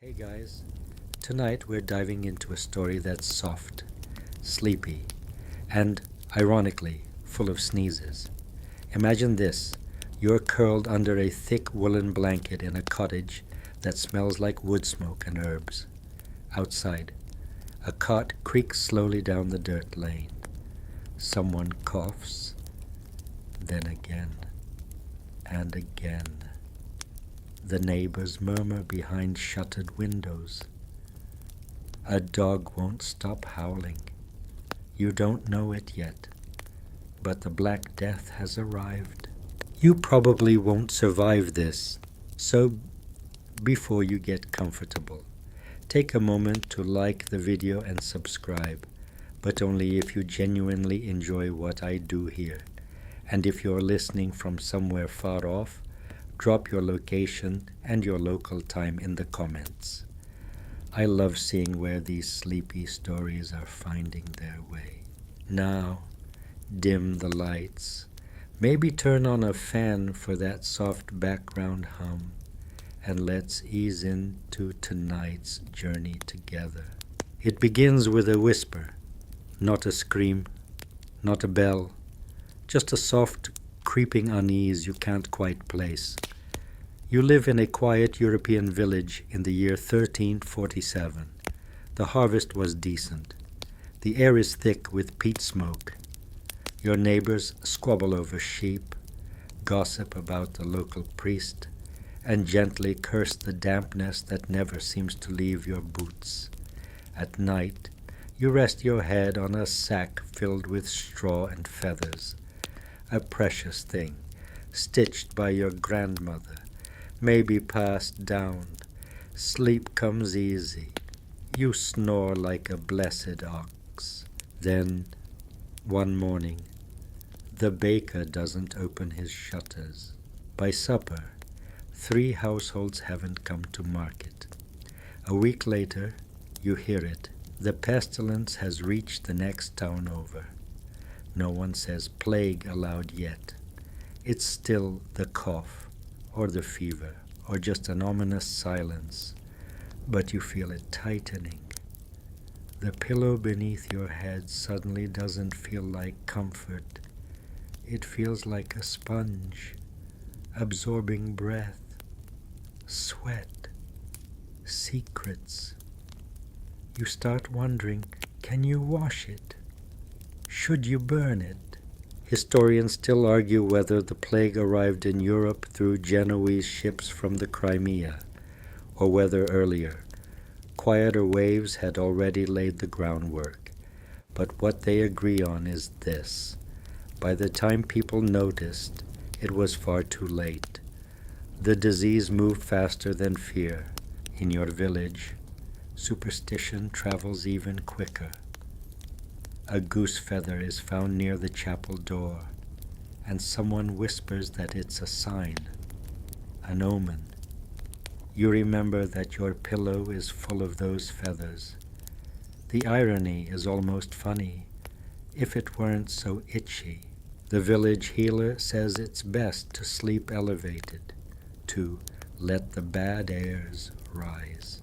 Hey guys, tonight we're diving into a story that's soft, sleepy, and, ironically, full of sneezes. Imagine this: you're curled under a thick woolen blanket in a cottage that smells like wood smoke and herbs. Outside, a cart creaks slowly down the dirt lane. Someone coughs, then again, and again. The neighbors murmur behind shuttered windows. A dog won't stop howling. You don't know it yet, but the Black Death has arrived. You probably won't survive this, so before you get comfortable, take a moment to like the video and subscribe, but only if you genuinely enjoy what I do here. And if you're listening from somewhere far off, drop your location and your local time in the comments. I love seeing where these sleepy stories are finding their way. Now, dim the lights. Maybe turn on a fan for that soft background hum, and let's ease into tonight's journey together. It begins with a whisper, not a scream, not a bell, just a soft creeping unease you can't quite place. You live in a quiet European village in the year 1347. The harvest was decent. The air is thick with peat smoke. Your neighbors squabble over sheep, gossip about the local priest, and gently curse the dampness that never seems to leave your boots. At night, you rest your head on a sack filled with straw and feathers, a precious thing, stitched by your grandmother, maybe passed down. Sleep comes easy. You snore like a blessed ox. Then, one morning, the baker doesn't open his shutters. By supper, 3 households haven't come to market. A week later, you hear it. The pestilence has reached the next town over. No one says plague aloud yet. It's still the cough, or the fever, or just an ominous silence, but you feel it tightening. The pillow beneath your head suddenly doesn't feel like comfort. It feels like a sponge, absorbing breath, sweat, secrets. You start wondering, can you wash it? Should you burn it? Historians still argue whether the plague arrived in Europe through Genoese ships from the Crimea, or whether earlier, quieter waves had already laid the groundwork. But what they agree on is this: by the time people noticed, it was far too late. The disease moved faster than fear. In your village, superstition travels even quicker. A goose feather is found near the chapel door, and someone whispers that it's a sign, an omen. You remember that your pillow is full of those feathers. The irony is almost funny, if it weren't so itchy. The village healer says it's best to sleep elevated, to let the bad airs rise.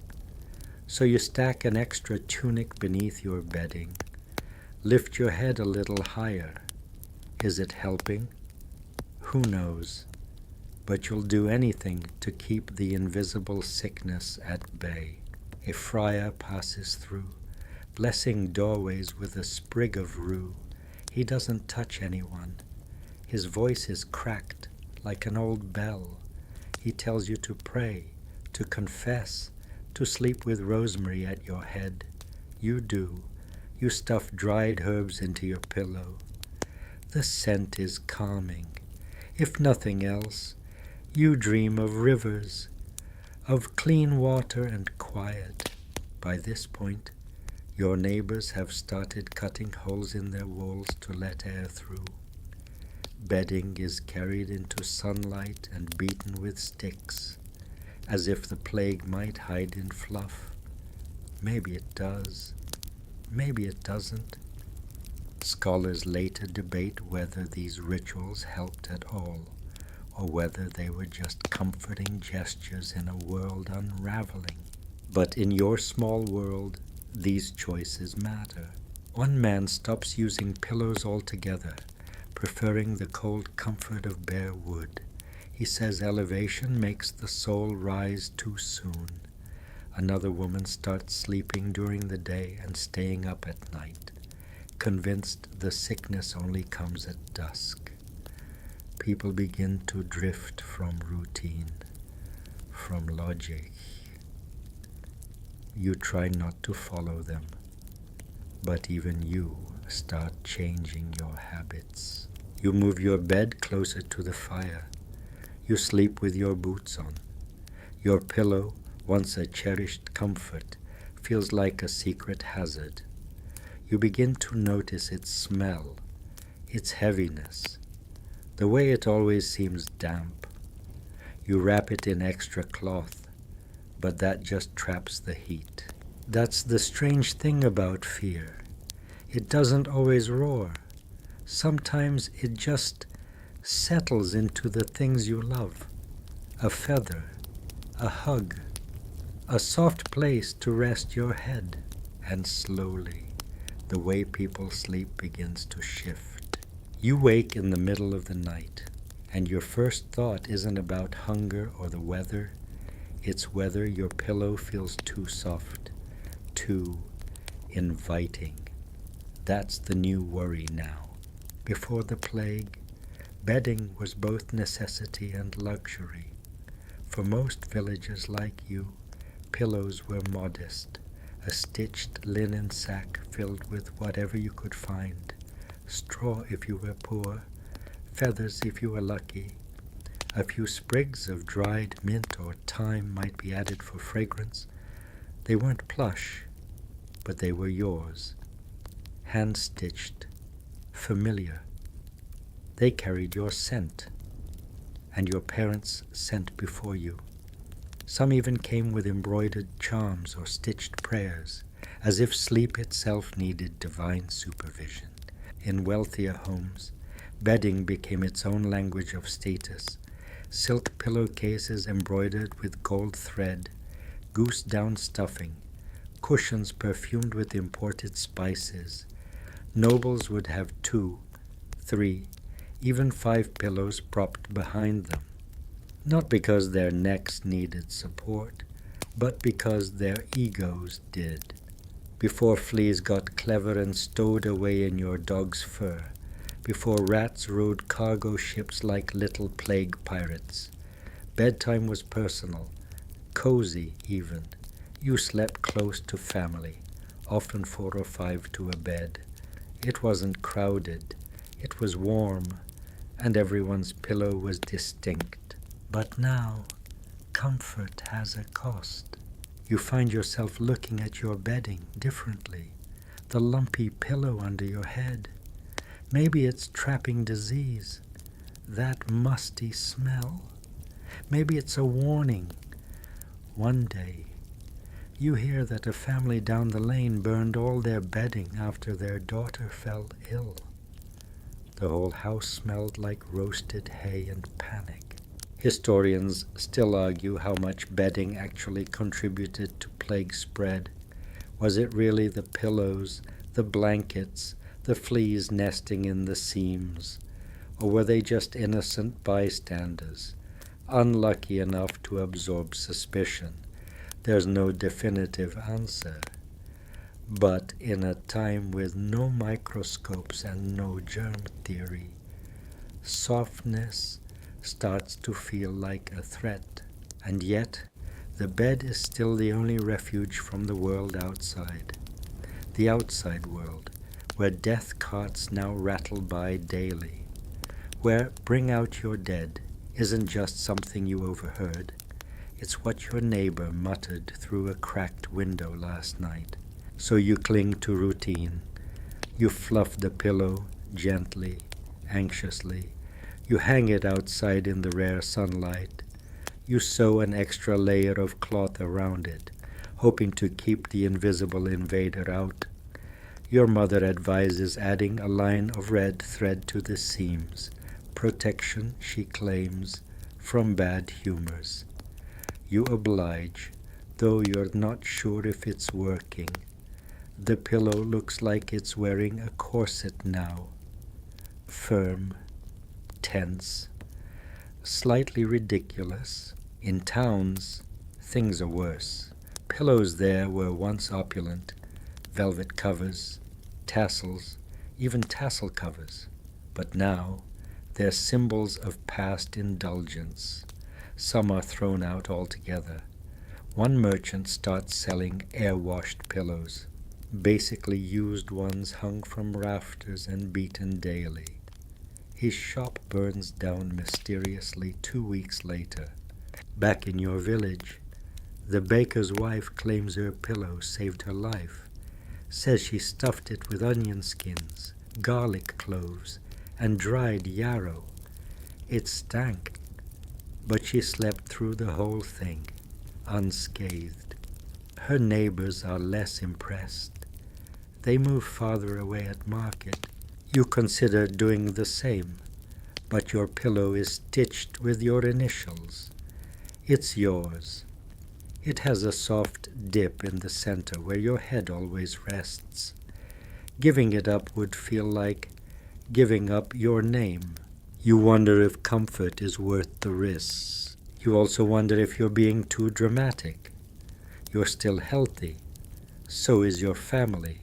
So you stack an extra tunic beneath your bedding. Lift your head a little higher. Is it helping? Who knows? But you'll do anything to keep the invisible sickness at bay. A friar passes through, blessing doorways with a sprig of rue. He doesn't touch anyone. His voice is cracked like an old bell. He tells you to pray, to confess, to sleep with rosemary at your head. You do. You stuff dried herbs into your pillow. The scent is calming. If nothing else, you dream of rivers, of clean water and quiet. By this point, your neighbors have started cutting holes in their walls to let air through. Bedding is carried into sunlight and beaten with sticks, as if the plague might hide in fluff. Maybe it does. Maybe it doesn't. Scholars later debate whether these rituals helped at all, or whether they were just comforting gestures in a world unraveling. But in your small world, these choices matter. One man stops using pillows altogether, preferring the cold comfort of bare wood. He says elevation makes the soul rise too soon. Another woman starts sleeping during the day and staying up at night, convinced the sickness only comes at dusk. People begin to drift from routine, from logic. You try not to follow them, but even you start changing your habits. You move your bed closer to the fire. You sleep with your boots on. Your pillow, once a cherished comfort, feels like a secret hazard. You begin to notice its smell, its heaviness, the way it always seems damp. You wrap it in extra cloth, but that just traps the heat. That's the strange thing about fear. It doesn't always roar. Sometimes it just settles into the things you love. A feather, a hug, a soft place to rest your head. And slowly, the way people sleep begins to shift. You wake in the middle of the night, and your first thought isn't about hunger or the weather. It's whether your pillow feels too soft, too inviting. That's the new worry now. Before the plague, bedding was both necessity and luxury. For most villagers like you, pillows were modest, a stitched linen sack filled with whatever you could find, straw if you were poor, feathers if you were lucky. A few sprigs of dried mint or thyme might be added for fragrance. They weren't plush, but they were yours, hand-stitched, familiar. They carried your scent, and your parents' scent before you. Some even came with embroidered charms or stitched prayers, as if sleep itself needed divine supervision. In wealthier homes, bedding became its own language of status. Silk pillowcases embroidered with gold thread, goose-down stuffing, cushions perfumed with imported spices. Nobles would have 2, 3, even 5 pillows propped behind them. Not because their necks needed support, but because their egos did. Before fleas got clever and stowed away in your dog's fur, before rats rode cargo ships like little plague pirates. Bedtime was personal, cozy even. You slept close to family, often 4 or 5 to a bed. It wasn't crowded, it was warm, and everyone's pillow was distinct. But now, comfort has a cost. You find yourself looking at your bedding differently. The lumpy pillow under your head. Maybe it's trapping disease. That musty smell. Maybe it's a warning. One day, you hear that a family down the lane burned all their bedding after their daughter fell ill. The whole house smelled like roasted hay and panic. Historians still argue how much bedding actually contributed to plague spread. Was it really the pillows, the blankets, the fleas nesting in the seams? Or were they just innocent bystanders, unlucky enough to absorb suspicion? There's no definitive answer. But in a time with no microscopes and no germ theory, softness starts to feel like a threat. And yet, the bed is still the only refuge from the world outside. The outside world, where death carts now rattle by daily. Where bring out your dead isn't just something you overheard. It's what your neighbor muttered through a cracked window last night. So you cling to routine. You fluff the pillow gently, anxiously. You hang it outside in the rare sunlight. You sew an extra layer of cloth around it, hoping to keep the invisible invader out. Your mother advises adding a line of red thread to the seams, protection, she claims, from bad humors. You oblige, though you're not sure if it's working. The pillow looks like it's wearing a corset now. Firm, tense, slightly ridiculous. In towns, things are worse. Pillows there were once opulent, velvet covers, tassels, even tassel covers. But now, they're symbols of past indulgence. Some are thrown out altogether. One merchant starts selling air-washed pillows, basically used ones hung from rafters and beaten daily. His shop burns down mysteriously 2 weeks later. Back in your village, the baker's wife claims her pillow saved her life, says she stuffed it with onion skins, garlic cloves, and dried yarrow. It stank, but she slept through the whole thing, unscathed. Her neighbors are less impressed. They move farther away at market. You consider doing the same, but your pillow is stitched with your initials. It's yours. It has a soft dip in the center where your head always rests. Giving it up would feel like giving up your name. You wonder if comfort is worth the risks. You also wonder if you're being too dramatic. You're still healthy. So is your family.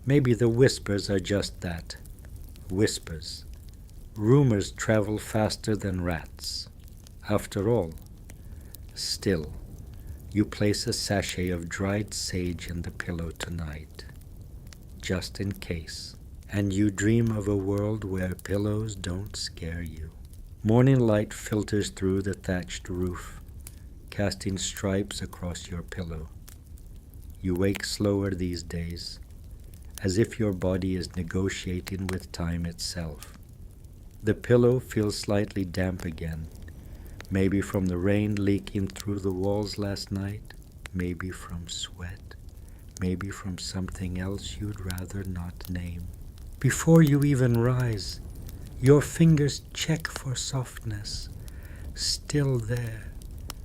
Maybe the whispers are just that. Whispers. Rumors travel faster than rats. After all, still, you place a sachet of dried sage in the pillow tonight, just in case, and you dream of a world where pillows don't scare you. Morning light filters through the thatched roof, casting stripes across your pillow. You wake slower these days, as if your body is negotiating with time itself. The pillow feels slightly damp again, maybe from the rain leaking through the walls last night, maybe from sweat, maybe from something else you'd rather not name. Before you even rise, your fingers check for softness, still there,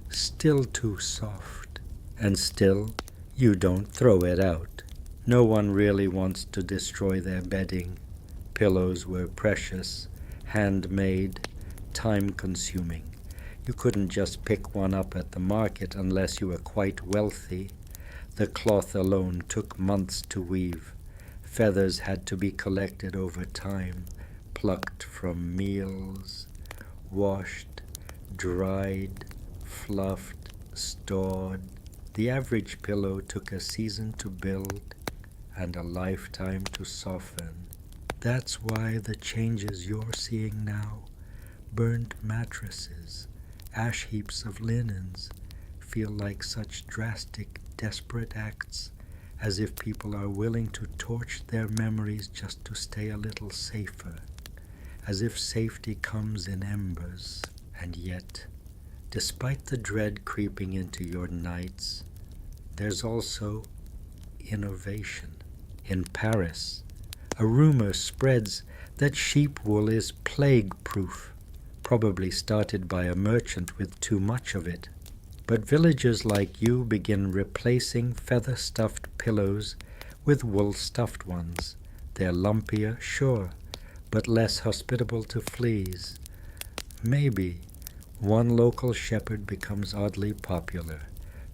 still too soft, and still you don't throw it out. No one really wants to destroy their bedding. Pillows were precious, handmade, time-consuming. You couldn't just pick one up at the market unless you were quite wealthy. The cloth alone took months to weave. Feathers had to be collected over time, plucked from meals, washed, dried, fluffed, stored. The average pillow took a season to build and a lifetime to soften. That's why the changes you're seeing now, burnt mattresses, ash heaps of linens, feel like such drastic, desperate acts, as if people are willing to torch their memories just to stay a little safer, as if safety comes in embers. And yet, despite the dread creeping into your nights, there's also innovation. In Paris, a rumor spreads that sheep wool is plague-proof, probably started by a merchant with too much of it. But villagers like you begin replacing feather-stuffed pillows with wool-stuffed ones. They're lumpier, sure, but less hospitable to fleas. Maybe one local shepherd becomes oddly popular,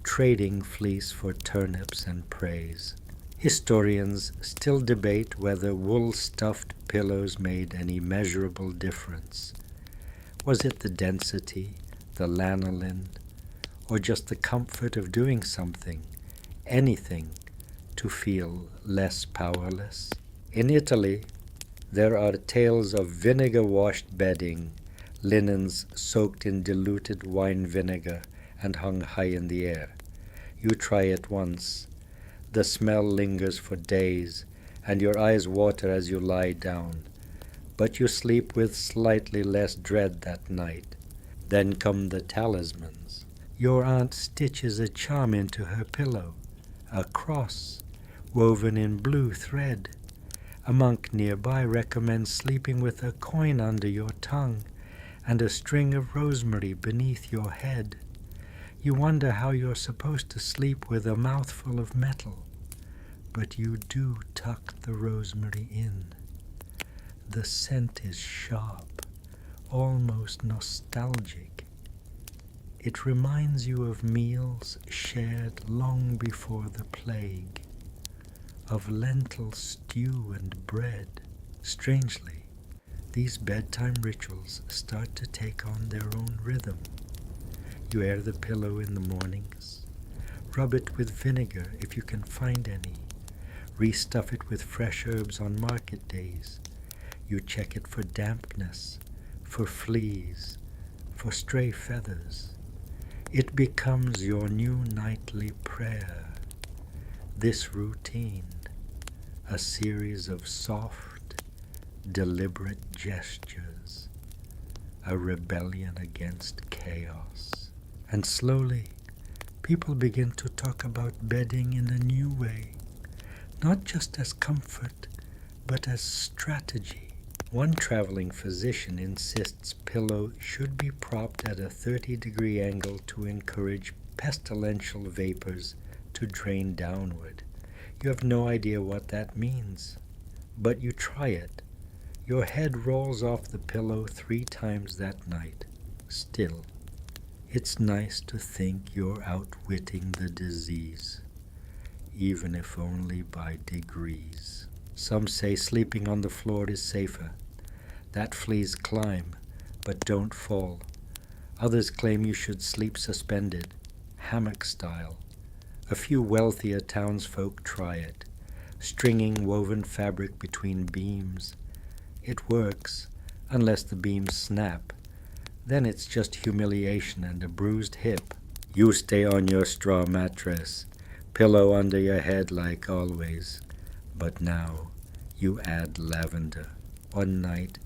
trading fleece for turnips and praise. Historians still debate whether wool-stuffed pillows made any measurable difference. Was it the density, the lanolin, or just the comfort of doing something, anything, to feel less powerless? In Italy, there are tales of vinegar-washed bedding, linens soaked in diluted wine vinegar and hung high in the air. You try it once. The smell lingers for days, and your eyes water as you lie down. But you sleep with slightly less dread that night. Then come the talismans. Your aunt stitches a charm into her pillow, a cross, woven in blue thread. A monk nearby recommends sleeping with a coin under your tongue and a string of rosemary beneath your head. You wonder how you're supposed to sleep with a mouthful of metal, but you do tuck the rosemary in. The scent is sharp, almost nostalgic. It reminds you of meals shared long before the plague, of lentil stew and bread. Strangely, these bedtime rituals start to take on their own rhythm. You air the pillow in the mornings, rub it with vinegar if you can find any, restuff it with fresh herbs on market days. You check it for dampness, for fleas, for stray feathers. It becomes your new nightly prayer. This routine, a series of soft, deliberate gestures, a rebellion against chaos. And slowly, people begin to talk about bedding in a new way, not just as comfort, but as strategy. One traveling physician insists pillow should be propped at a 30-degree angle to encourage pestilential vapors to drain downward. You have no idea what that means, but you try it. Your head rolls off the pillow 3 times that night. Still, it's nice to think you're outwitting the disease, even if only by degrees. Some say sleeping on the floor is safer. That fleas climb, but don't fall. Others claim you should sleep suspended, hammock style. A few wealthier townsfolk try it, stringing woven fabric between beams. It works, unless the beams snap. Then it's just humiliation and a bruised hip. You stay on your straw mattress, pillow under your head like always. But now you add lavender. One night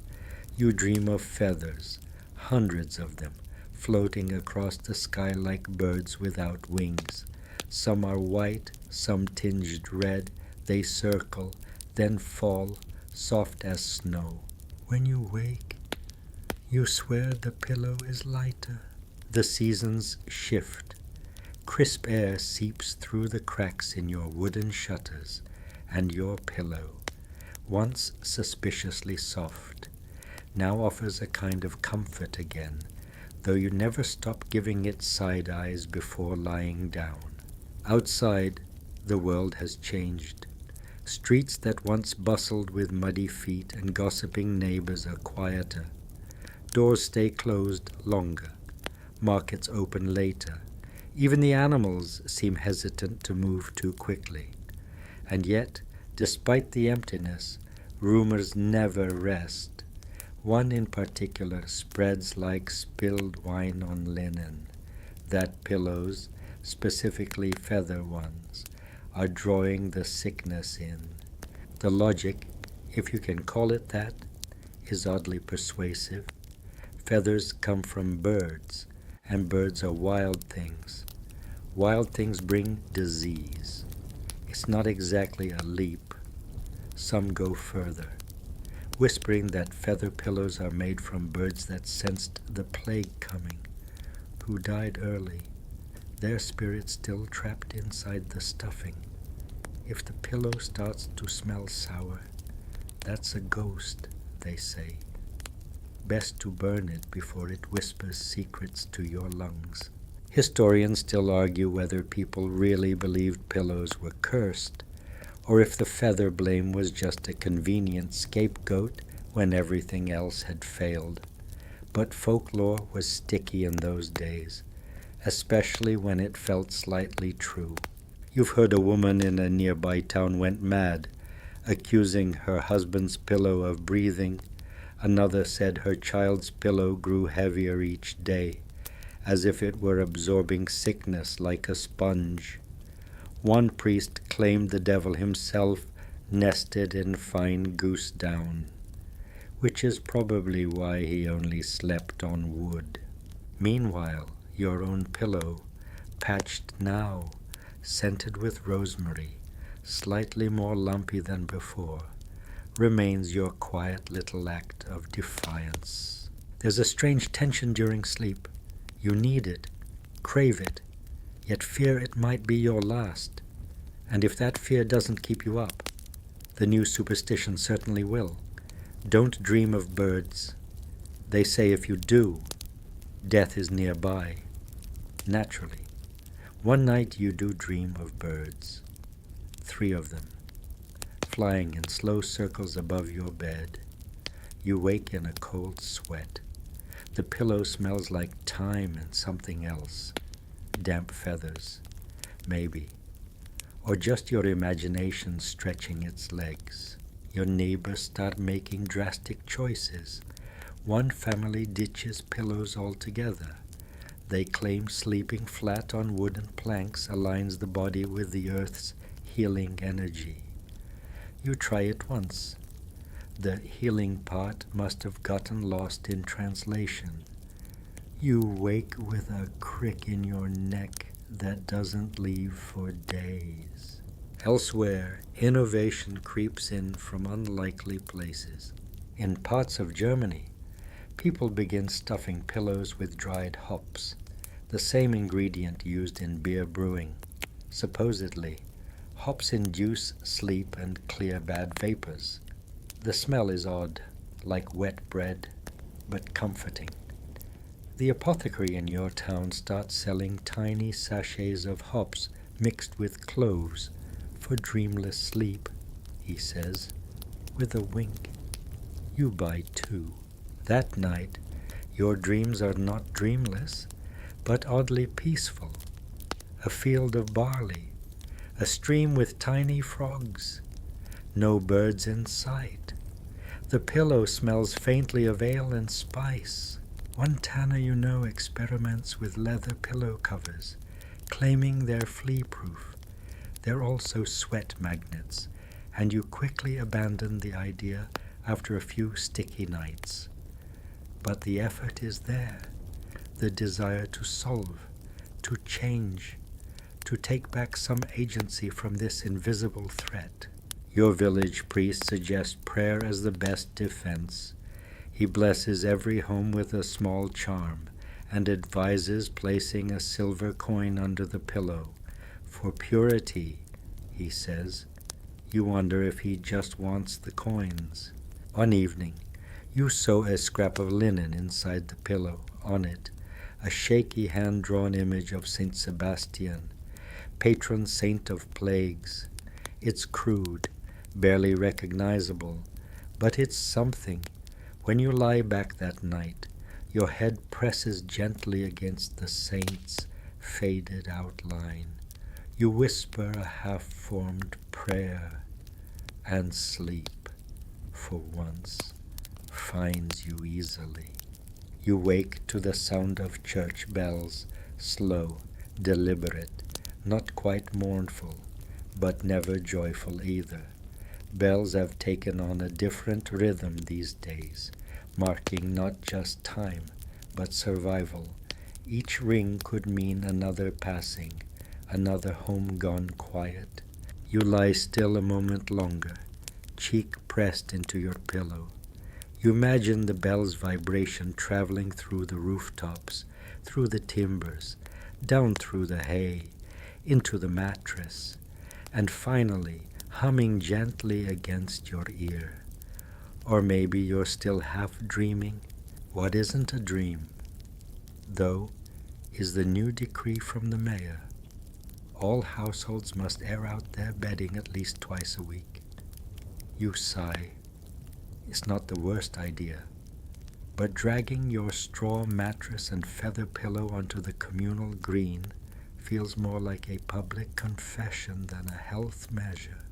you dream of feathers, hundreds of them, floating across the sky like birds without wings. Some are white, some tinged red. They circle, then fall, soft as snow. When you wake, you swear the pillow is lighter. The seasons shift. Crisp air seeps through the cracks in your wooden shutters, and your pillow, once suspiciously soft, now offers a kind of comfort again, though you never stop giving it side eyes before lying down. Outside, the world has changed. Streets that once bustled with muddy feet and gossiping neighbors are quieter. Doors stay closed longer. Markets open later. Even the animals seem hesitant to move too quickly. And yet, despite the emptiness, rumors never rest. One in particular spreads like spilled wine on linen, that pillows, specifically feather ones, are drawing the sickness in. The logic, if you can call it that, is oddly persuasive. Feathers come from birds, and birds are wild things. Wild things bring disease. It's not exactly a leap. Some go further, whispering that feather pillows are made from birds that sensed the plague coming, who died early, their spirits still trapped inside the stuffing. If the pillow starts to smell sour, that's a ghost, they say. Best to burn it before it whispers secrets to your lungs. Historians still argue whether people really believed pillows were cursed, or if the feather blame was just a convenient scapegoat when everything else had failed. But folklore was sticky in those days, especially when it felt slightly true. You've heard a woman in a nearby town went mad, accusing her husband's pillow of breathing. Another said her child's pillow grew heavier each day, as if it were absorbing sickness like a sponge. One priest claimed the devil himself nested in fine goose down, which is probably why he only slept on wood. Meanwhile, your own pillow, patched now, scented with rosemary, slightly more lumpy than before, remains your quiet little act of defiance. There's a strange tension during sleep. You need it, crave it, yet fear it might be your last. And if that fear doesn't keep you up, the new superstition certainly will. Don't dream of birds. They say if you do, death is nearby. Naturally, one night you do dream of birds, 3 of them, flying in slow circles above your bed. You wake in a cold sweat. The pillow smells like thyme and something else, damp feathers, maybe, or just your imagination stretching its legs. Your neighbors start making drastic choices. One family ditches pillows altogether. They claim sleeping flat on wooden planks aligns the body with the earth's healing energy. You try it once. The healing part must have gotten lost in translation. You wake with a crick in your neck that doesn't leave for days. Elsewhere, innovation creeps in from unlikely places. In parts of Germany, people begin stuffing pillows with dried hops, the same ingredient used in beer brewing. Supposedly, hops induce sleep and clear bad vapors. The smell is odd, like wet bread, but comforting. The apothecary in your town starts selling tiny sachets of hops mixed with cloves for dreamless sleep, he says, with a wink. You buy 2. That night, your dreams are not dreamless, but oddly peaceful. A field of barley, a stream with tiny frogs, no birds in sight. The pillow smells faintly of ale and spice. One tanner you know experiments with leather pillow covers, claiming they're flea-proof. They're also sweat magnets, and you quickly abandon the idea after a few sticky nights. But the effort is there, the desire to solve, to change, to take back some agency from this invisible threat. Your village priest suggests prayer as the best defense. He blesses every home with a small charm and advises placing a silver coin under the pillow. For purity, he says. You wonder if he just wants the coins. One evening, you sew a scrap of linen inside the pillow. On it, a shaky hand-drawn image of Saint Sebastian, patron saint of plagues. It's crude, barely recognizable, but it's something. When you lie back that night, your head presses gently against the saint's faded outline. You whisper a half-formed prayer, and sleep, for once, finds you easily. You wake to the sound of church bells, slow, deliberate, not quite mournful, but never joyful either. Bells have taken on a different rhythm these days, marking not just time, but survival. Each ring could mean another passing, another home gone quiet. You lie still a moment longer, cheek pressed into your pillow. You imagine the bell's vibration traveling through the rooftops, through the timbers, down through the hay, into the mattress, and finally humming gently against your ear. Or maybe you're still half dreaming. What isn't a dream, though, is the new decree from the mayor. All households must air out their bedding at least twice a week. You sigh. It's not the worst idea, but dragging your straw mattress and feather pillow onto the communal green feels more like a public confession than a health measure.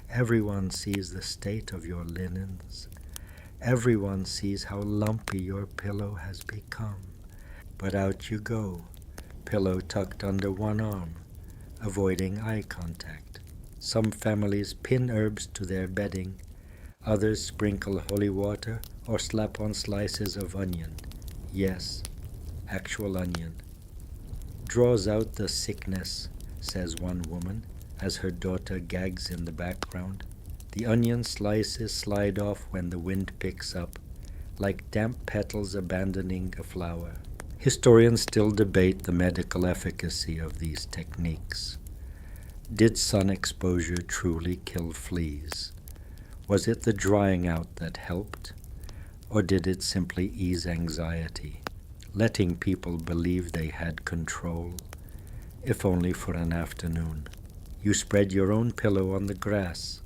Everyone sees the state of your linens. Everyone sees how lumpy your pillow has become. But out you go, pillow tucked under one arm, avoiding eye contact. Some families pin herbs to their bedding. Others sprinkle holy water or slap on slices of onion. Yes, actual onion. Draws out the sickness, says one woman, as her daughter gags in the background. The onion slices slide off when the wind picks up, like damp petals abandoning a flower. Historians still debate the medical efficacy of these techniques. Did sun exposure truly kill fleas? Was it the drying out that helped? Or did it simply ease anxiety, letting people believe they had control, if only for an afternoon? You spread your own pillow on the grass.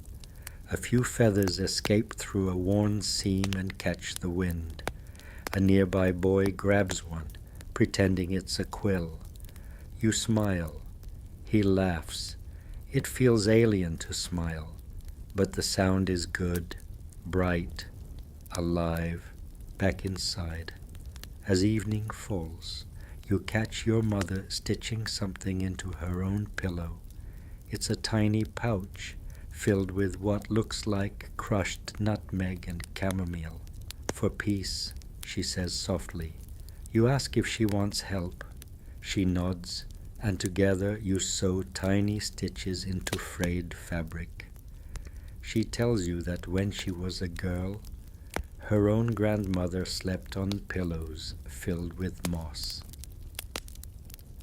A few feathers escape through a worn seam and catch the wind. A nearby boy grabs one, pretending it's a quill. You smile. He laughs. It feels alien to smile, but the sound is good, bright, alive, back inside. As evening falls, you catch your mother stitching something into her own pillow. It's a tiny pouch filled with what looks like crushed nutmeg and chamomile. For peace, she says softly. You ask if she wants help. She nods, and together you sew tiny stitches into frayed fabric. She tells you that when she was a girl, her own grandmother slept on pillows filled with moss.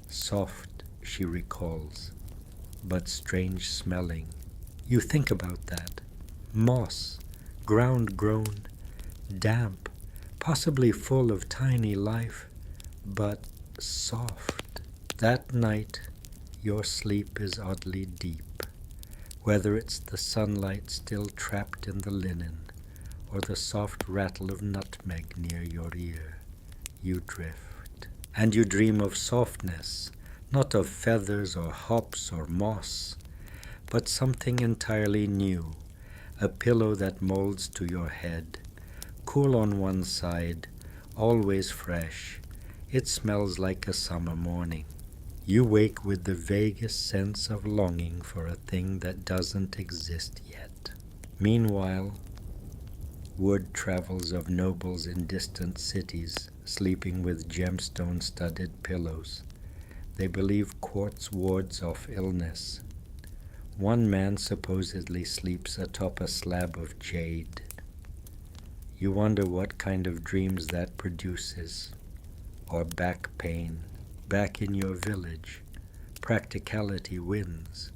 Soft, she recalls, but strange smelling. You think about that. Moss, ground grown, damp, possibly full of tiny life, but soft. That night, your sleep is oddly deep, whether it's the sunlight still trapped in the linen, or the soft rattle of nutmeg near your ear. You drift. And you dream of softness, not of feathers or hops or moss, but something entirely new, a pillow that molds to your head, cool on one side, always fresh. It smells like a summer morning. You wake with the vaguest sense of longing for a thing that doesn't exist yet. Meanwhile, word travels of nobles in distant cities sleeping with gemstone-studded pillows. They believe quartz wards off illness. One man supposedly sleeps atop a slab of jade. You wonder what kind of dreams that produces. Or back pain, back in your village. Practicality wins.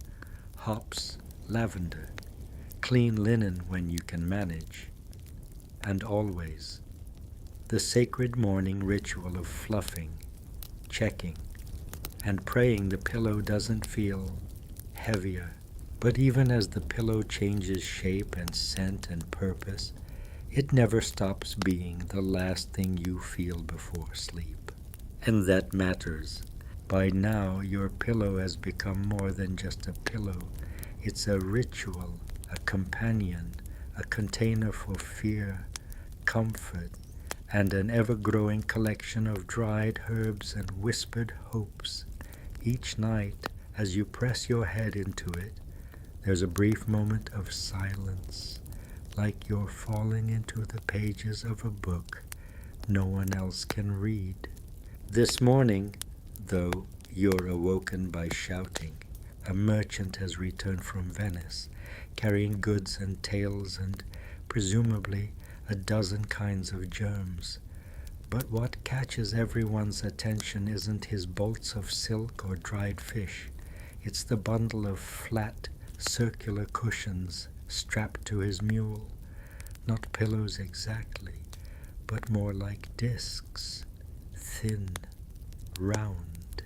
Hops, lavender, clean linen when you can manage. And always, the sacred morning ritual of fluffing, checking, and praying the pillow doesn't feel heavier. But even as the pillow changes shape and scent and purpose, it never stops being the last thing you feel before sleep. And that matters. By now, your pillow has become more than just a pillow. It's a ritual, a companion, a container for fear, comfort, and an ever-growing collection of dried herbs and whispered hopes. Each night, as you press your head into it, there's a brief moment of silence, like you're falling into the pages of a book no one else can read. This morning, though, you're awoken by shouting. A merchant has returned from Venice, carrying goods and tales and, presumably, a dozen kinds of germs. But what catches everyone's attention isn't his bolts of silk or dried fish. It's the bundle of flat, circular cushions strapped to his mule. Not pillows exactly, but more like discs, thin, round,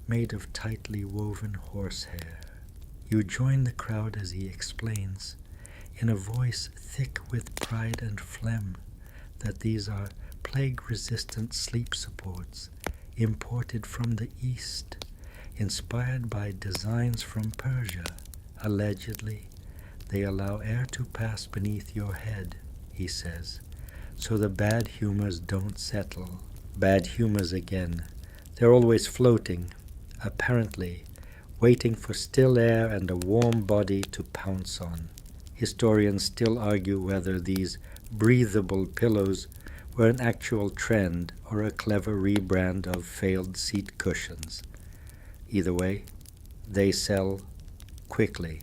made of tightly woven horsehair. You join the crowd as he explains, in a voice thick with pride and phlegm, that these are plague-resistant sleep supports imported from the East, inspired by designs from Persia. Allegedly, they allow air to pass beneath your head, he says, so the bad humors don't settle. Bad humors again. They're always floating, apparently, waiting for still air and a warm body to pounce on. Historians still argue whether these breathable pillows were an actual trend or a clever rebrand of failed seat cushions. Either way, they sell quickly.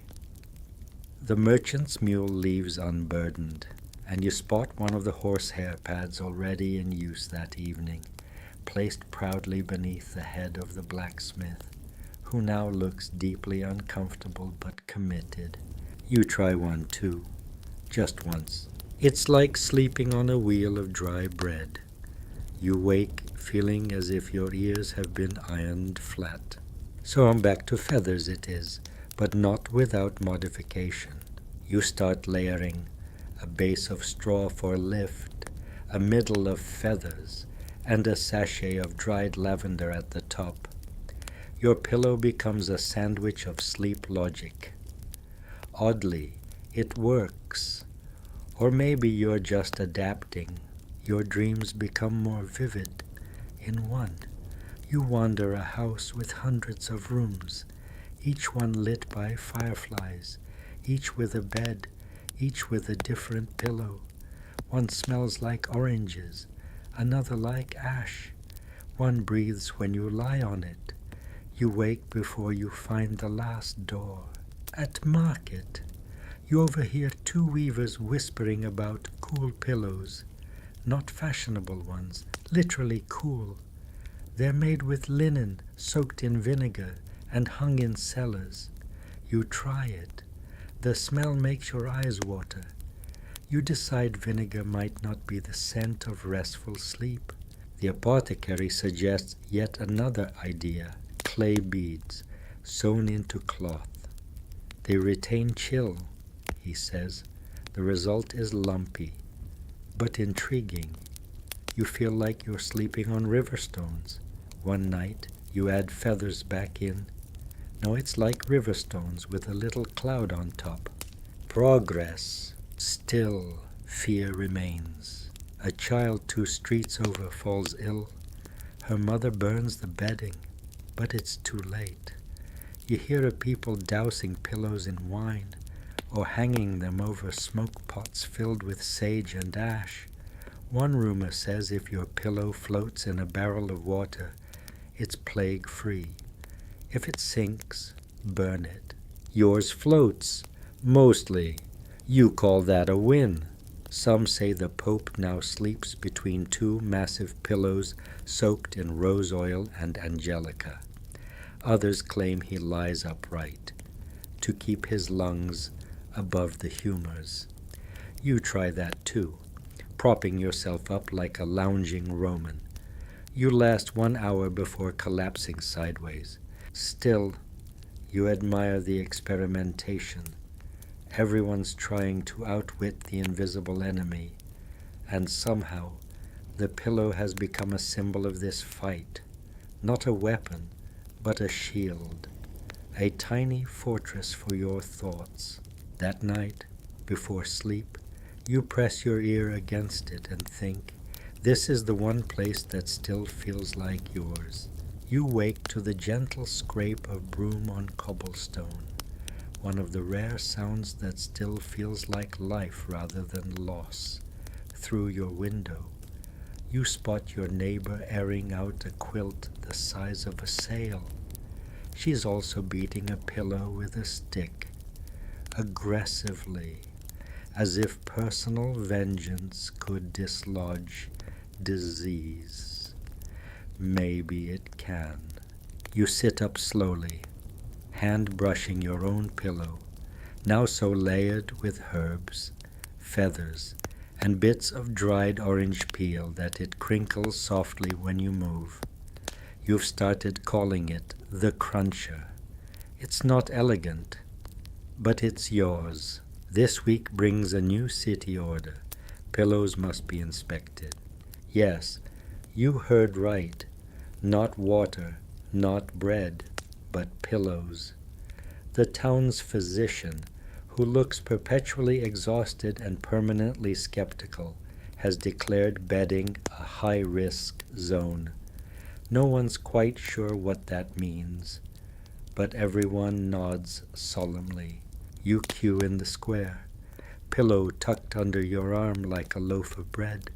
The merchant's mule leaves unburdened, and you spot one of the horsehair pads already in use that evening, placed proudly beneath the head of the blacksmith, who now looks deeply uncomfortable but committed. You try one too, just once. It's like sleeping on a wheel of dry bread. You wake feeling as if your ears have been ironed flat. So I'm back to feathers it is, but not without modification. You start layering a base of straw for lift, a middle of feathers, and a sachet of dried lavender at the top. Your pillow becomes a sandwich of sleep logic. Oddly, it works. Or maybe you're just adapting. Your dreams become more vivid in one. You wander a house with hundreds of rooms, each one lit by fireflies, each with a bed, each with a different pillow. One smells like oranges, another like ash. One breathes when you lie on it. You wake before you find the last door. At market, you overhear two weavers whispering about cool pillows. Not fashionable ones, literally cool. They're made with linen soaked in vinegar and hung in cellars. You try it. The smell makes your eyes water. You decide vinegar might not be the scent of restful sleep. The apothecary suggests yet another idea, clay beads sewn into cloth. They retain chill, he says. The result is lumpy, but intriguing. You feel like you're sleeping on river stones. One night, you add feathers back in. No, it's like river stones with a little cloud on top. Progress. Still, fear remains. A child 2 streets over falls ill. Her mother burns the bedding, but it's too late. You hear of people dousing pillows in wine, or hanging them over smoke pots filled with sage and ash. One rumor says if your pillow floats in a barrel of water, it's plague-free. If it sinks, burn it. Yours floats, mostly. You call that a win. Some say the Pope now sleeps between 2 massive pillows soaked in rose oil and angelica. Others claim he lies upright to keep his lungs above the humors. You try that too, propping yourself up like a lounging Roman. You last 1 hour before collapsing sideways. Still, you admire the experimentation. Everyone's trying to outwit the invisible enemy, and somehow the pillow has become a symbol of this fight. Not a weapon, but a shield, a tiny fortress for your thoughts. That night, before sleep, you press your ear against it and think, this is the one place that still feels like yours. You wake to the gentle scrape of broom on cobblestone, one of the rare sounds that still feels like life rather than loss. Through your window, you spot your neighbor airing out a quilt the size of a sail. She's also beating a pillow with a stick, aggressively, as if personal vengeance could dislodge disease. Maybe it can. You sit up slowly, hand brushing your own pillow, now so layered with herbs, feathers, and bits of dried orange peel that it crinkles softly when you move. You've started calling it the cruncher. It's not elegant, but it's yours. This week brings a new city order. Pillows must be inspected. Yes, you heard right. Not water, not bread, but pillows. The town's physician, who looks perpetually exhausted and permanently skeptical, has declared bedding a high-risk zone. No one's quite sure what that means, but everyone nods solemnly. You queue in the square, pillow tucked under your arm like a loaf of bread.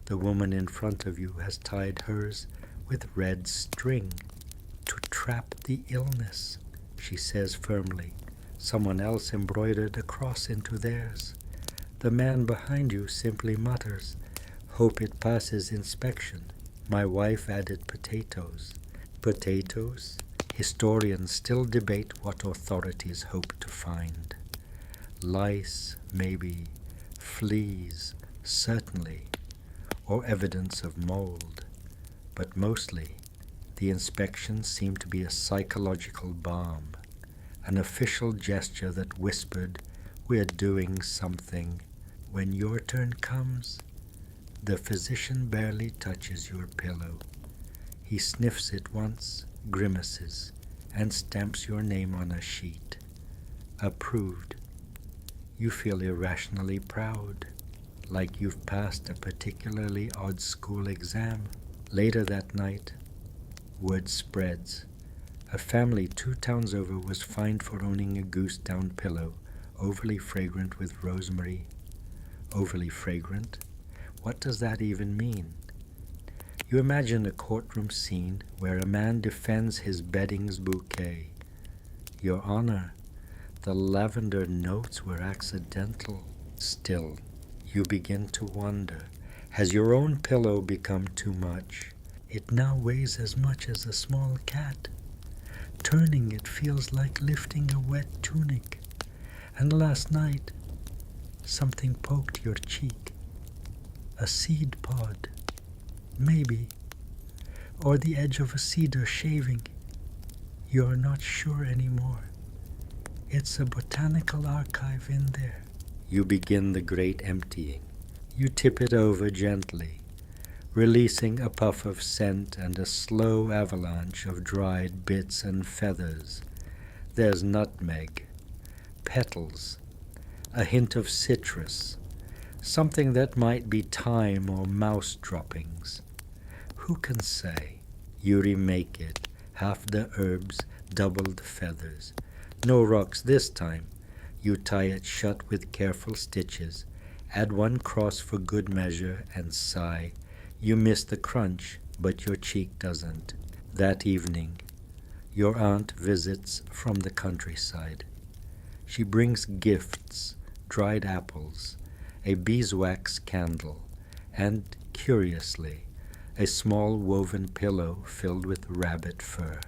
The woman in front of you has tied hers with red string to trap the illness, she says firmly. Someone else embroidered a cross into theirs. The man behind you simply mutters, hope it passes inspection. My wife added potatoes. Potatoes? Historians still debate what authorities hope to find. Lice, maybe. Fleas, certainly. Or evidence of mold. But mostly, the inspections seemed to be a psychological balm, an official gesture that whispered, "We're doing something." When your turn comes, the physician barely touches your pillow. He sniffs it once, grimaces, and stamps your name on a sheet. Approved. You feel irrationally proud, like you've passed a particularly odd school exam. Later that night, word spreads. A family 2 towns over was fined for owning a goose down pillow, overly fragrant with rosemary. Overly fragrant? What does that even mean? You imagine a courtroom scene where a man defends his bedding's bouquet. Your Honor, the lavender notes were accidental. Still, you begin to wonder, has your own pillow become too much? It now weighs as much as a small cat. Turning it feels like lifting a wet tunic. And last night, something poked your cheek. A seed pod, maybe, or the edge of a cedar shaving. You are not sure anymore. It's a botanical archive in there. You begin the great emptying. You tip it over gently, releasing a puff of scent and a slow avalanche of dried bits and feathers. There's nutmeg, petals, a hint of citrus, something that might be thyme or mouse droppings. Who can say? You remake it, half the herbs, double the feathers. No rocks this time. You tie it shut with careful stitches, add 1 cross for good measure, and sigh. You miss the crunch, but your cheek doesn't. That evening, your aunt visits from the countryside. She brings gifts, dried apples, a beeswax candle, and, curiously, a small woven pillow filled with rabbit fur.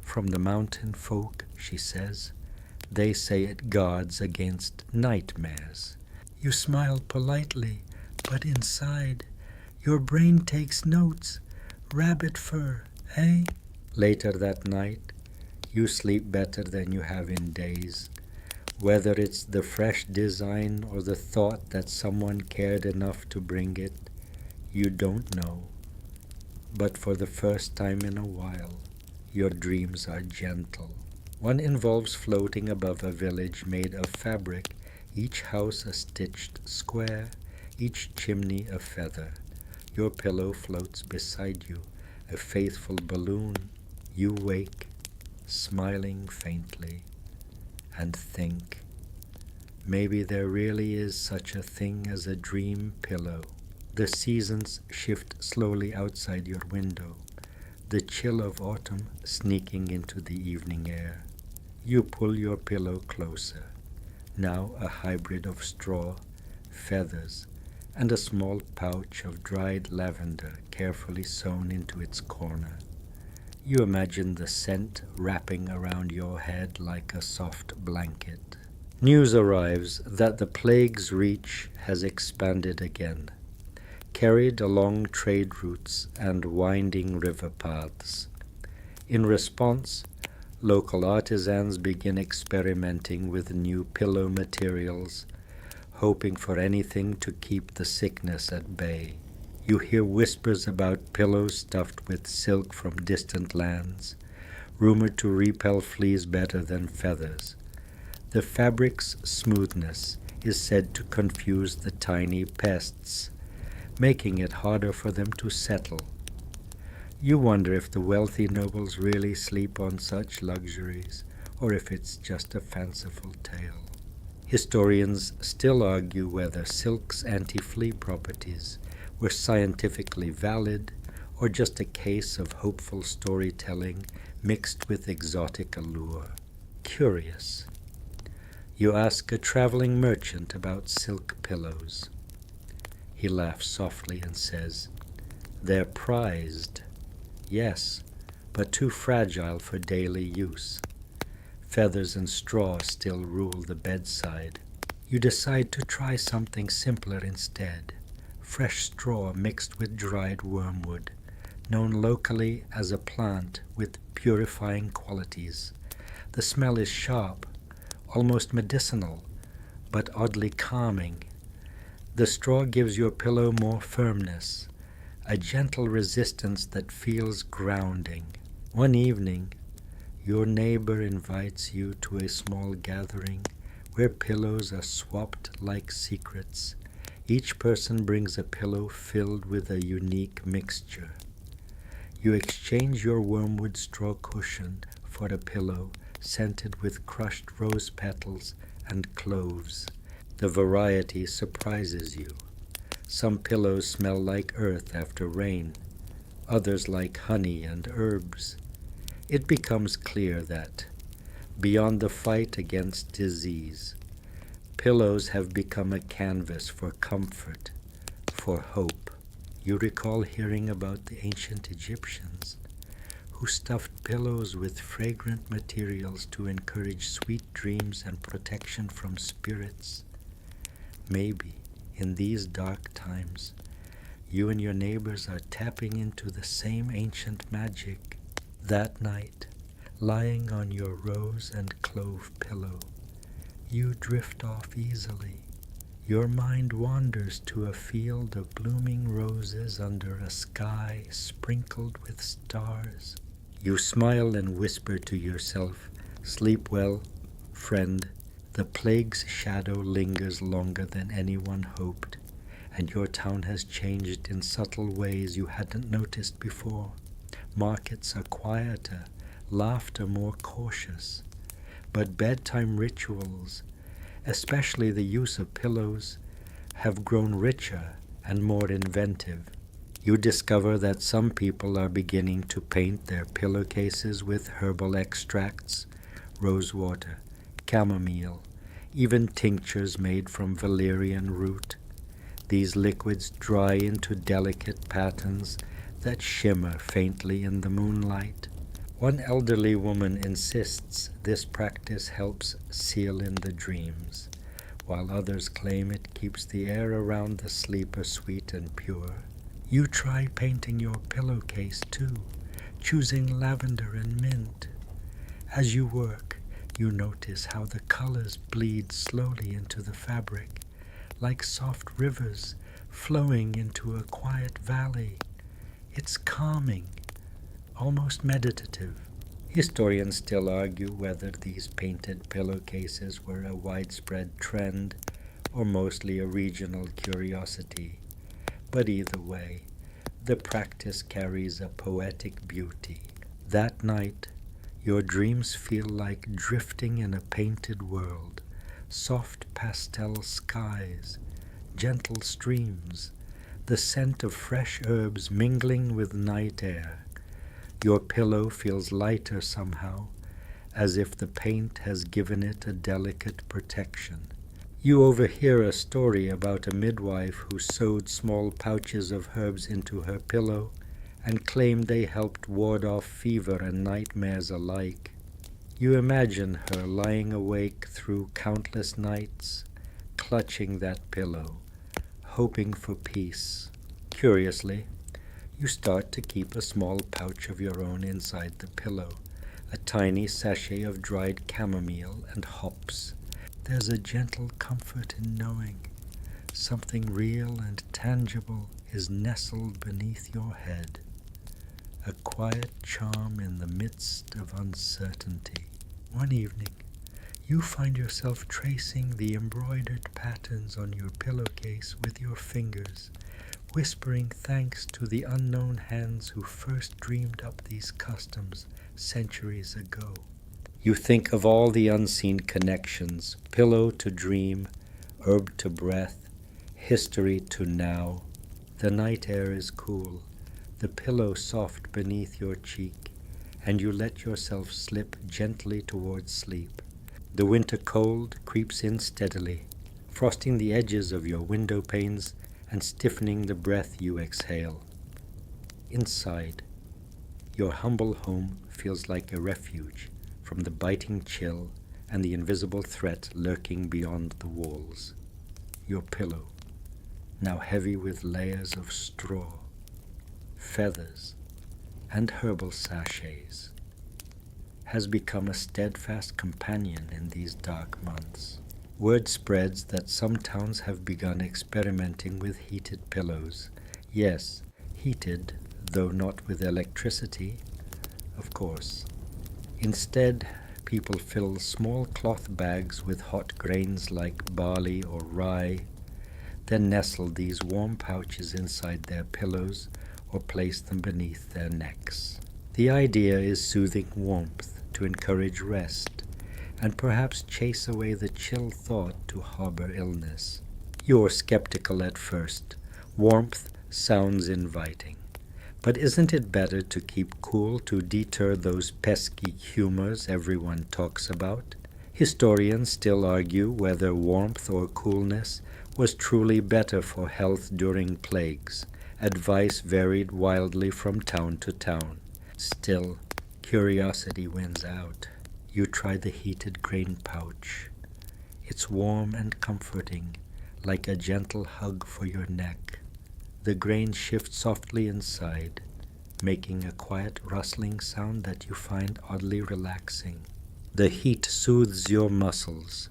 From the mountain folk, she says, they say it guards against nightmares. You smile politely, but inside, your brain takes notes. Rabbit fur, eh? Later that night, you sleep better than you have in days. Whether it's the fresh design or the thought that someone cared enough to bring it, you don't know. But for the first time in a while, your dreams are gentle. One involves floating above a village made of fabric, each house a stitched square, each chimney a feather. Your pillow floats beside you, a faithful balloon. You wake, smiling faintly, and think, maybe there really is such a thing as a dream pillow. The seasons shift slowly outside your window, the chill of autumn sneaking into the evening air. You pull your pillow closer, now a hybrid of straw, feathers, and a small pouch of dried lavender carefully sewn into its corner. You imagine the scent wrapping around your head like a soft blanket. News arrives that the plague's reach has expanded again, carried along trade routes and winding river paths. In response, local artisans begin experimenting with new pillow materials, hoping for anything to keep the sickness at bay. You hear whispers about pillows stuffed with silk from distant lands, rumored to repel fleas better than feathers. The fabric's smoothness is said to confuse the tiny pests, making it harder for them to settle. You wonder if the wealthy nobles really sleep on such luxuries, or if it's just a fanciful tale. Historians still argue whether silk's anti-flea properties were scientifically valid or just a case of hopeful storytelling mixed with exotic allure. Curious. You ask a traveling merchant about silk pillows. He laughs softly and says, They're prized, yes, but too fragile for daily use. Feathers and straw still rule the bedside. You decide to try something simpler instead. Fresh straw mixed with dried wormwood, known locally as a plant with purifying qualities. The smell is sharp, almost medicinal, but oddly calming. The straw gives your pillow more firmness, a gentle resistance that feels grounding. One evening, your neighbor invites you to a small gathering where pillows are swapped like secrets. Each person brings a pillow filled with a unique mixture. You exchange your wormwood straw cushion for a pillow scented with crushed rose petals and cloves. The variety surprises you. Some pillows smell like earth after rain, others like honey and herbs. It becomes clear that, beyond the fight against disease, pillows have become a canvas for comfort, for hope. You recall hearing about the ancient Egyptians who stuffed pillows with fragrant materials to encourage sweet dreams and protection from spirits. Maybe, in these dark times, you and your neighbors are tapping into the same ancient magic. That night, lying on your rose and clove pillow, you drift off easily. Your mind wanders to a field of blooming roses under a sky sprinkled with stars. You smile and whisper to yourself, "Sleep well, friend." The plague's shadow lingers longer than anyone hoped, and your town has changed in subtle ways you hadn't noticed before. Markets are quieter, laughter more cautious, but bedtime rituals, especially the use of pillows, have grown richer and more inventive. You discover that some people are beginning to paint their pillowcases with herbal extracts, rosewater, chamomile, even tinctures made from valerian root. These liquids dry into delicate patterns that shimmer faintly in the moonlight. One elderly woman insists this practice helps seal in the dreams, while others claim it keeps the air around the sleeper sweet and pure. You try painting your pillowcase too, choosing lavender and mint. As you work, you notice how the colors bleed slowly into the fabric, like soft rivers flowing into a quiet valley. It's calming, almost meditative. Historians still argue whether these painted pillowcases were a widespread trend or mostly a regional curiosity. But either way, the practice carries a poetic beauty. That night, your dreams feel like drifting in a painted world, soft pastel skies, gentle streams, the scent of fresh herbs mingling with night air. Your pillow feels lighter somehow, as if the paint has given it a delicate protection. You overhear a story about a midwife who sewed small pouches of herbs into her pillow and claimed they helped ward off fever and nightmares alike. You imagine her lying awake through countless nights, clutching that pillow, hoping for peace. Curiously, you start to keep a small pouch of your own inside the pillow, a tiny sachet of dried chamomile and hops. There's a gentle comfort in knowing something real and tangible is nestled beneath your head, a quiet charm in the midst of uncertainty. One evening, you find yourself tracing the embroidered patterns on your pillowcase with your fingers, whispering thanks to the unknown hands who first dreamed up these customs centuries ago. You think of all the unseen connections, pillow to dream, herb to breath, history to now. The night air is cool, the pillow soft beneath your cheek, and you let yourself slip gently towards sleep. The winter cold creeps in steadily, frosting the edges of your window panes and stiffening the breath you exhale. Inside, your humble home feels like a refuge from the biting chill and the invisible threat lurking beyond the walls. Your pillow, now heavy with layers of straw, feathers, and herbal sachets, has become a steadfast companion in these dark months. Word spreads that some towns have begun experimenting with heated pillows. Yes, heated, though not with electricity, of course. Instead, people fill small cloth bags with hot grains like barley or rye, then nestle these warm pouches inside their pillows or place them beneath their necks. The idea is soothing warmth to encourage rest and perhaps chase away the chill thought to harbor illness. You're skeptical at first. Warmth sounds inviting. But isn't it better to keep cool to deter those pesky humors everyone talks about? Historians still argue whether warmth or coolness was truly better for health during plagues. Advice varied wildly from town to town. Still, curiosity wins out. You try the heated grain pouch. It's warm and comforting, like a gentle hug for your neck. The grain shifts softly inside, making a quiet rustling sound that you find oddly relaxing. The heat soothes your muscles,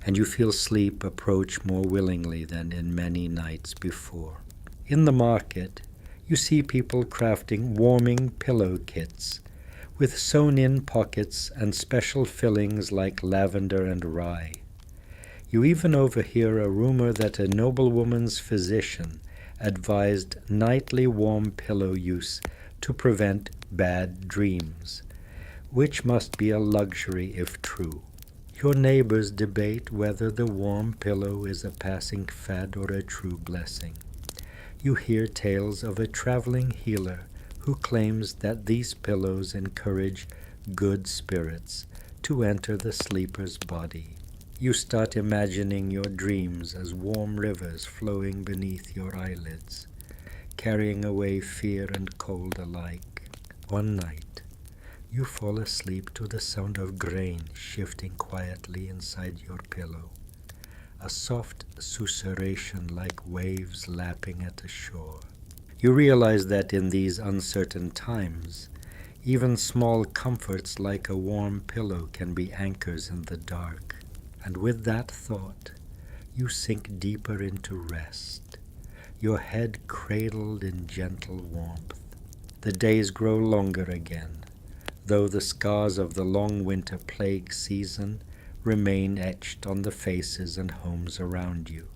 and you feel sleep approach more willingly than in many nights before. In the market, you see people crafting warming pillow kits with sewn-in pockets and special fillings like lavender and rye. You even overhear a rumor that a noblewoman's physician advised nightly warm pillow use to prevent bad dreams, which must be a luxury if true. Your neighbors debate whether the warm pillow is a passing fad or a true blessing. You hear tales of a traveling healer who claims that these pillows encourage good spirits to enter the sleeper's body. You start imagining your dreams as warm rivers flowing beneath your eyelids, carrying away fear and cold alike. One night, you fall asleep to the sound of grain shifting quietly inside your pillow, a soft susurration like waves lapping at the shore. You realize that in these uncertain times, even small comforts like a warm pillow can be anchors in the dark. And with that thought, you sink deeper into rest, your head cradled in gentle warmth. The days grow longer again, though the scars of the long winter plague season remain etched on the faces and homes around you.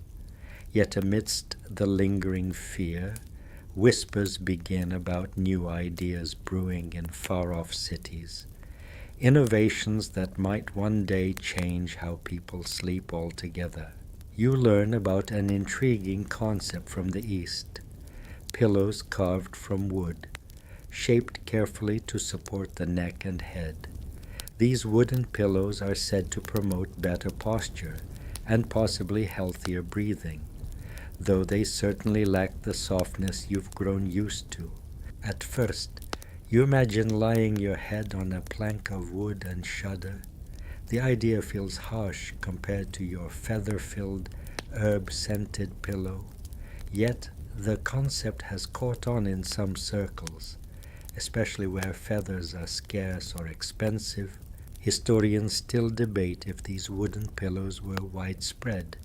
Yet amidst the lingering fear, whispers begin about new ideas brewing in far-off cities, innovations that might one day change how people sleep altogether. You learn about an intriguing concept from the East: pillows carved from wood, shaped carefully to support the neck and head. These wooden pillows are said to promote better posture and possibly healthier breathing, though they certainly lack the softness you've grown used to. At first, you imagine lying your head on a plank of wood and shudder. The idea feels harsh compared to your feather-filled, herb-scented pillow. Yet, the concept has caught on in some circles, especially where feathers are scarce or expensive. Historians still debate if these wooden pillows were widespread,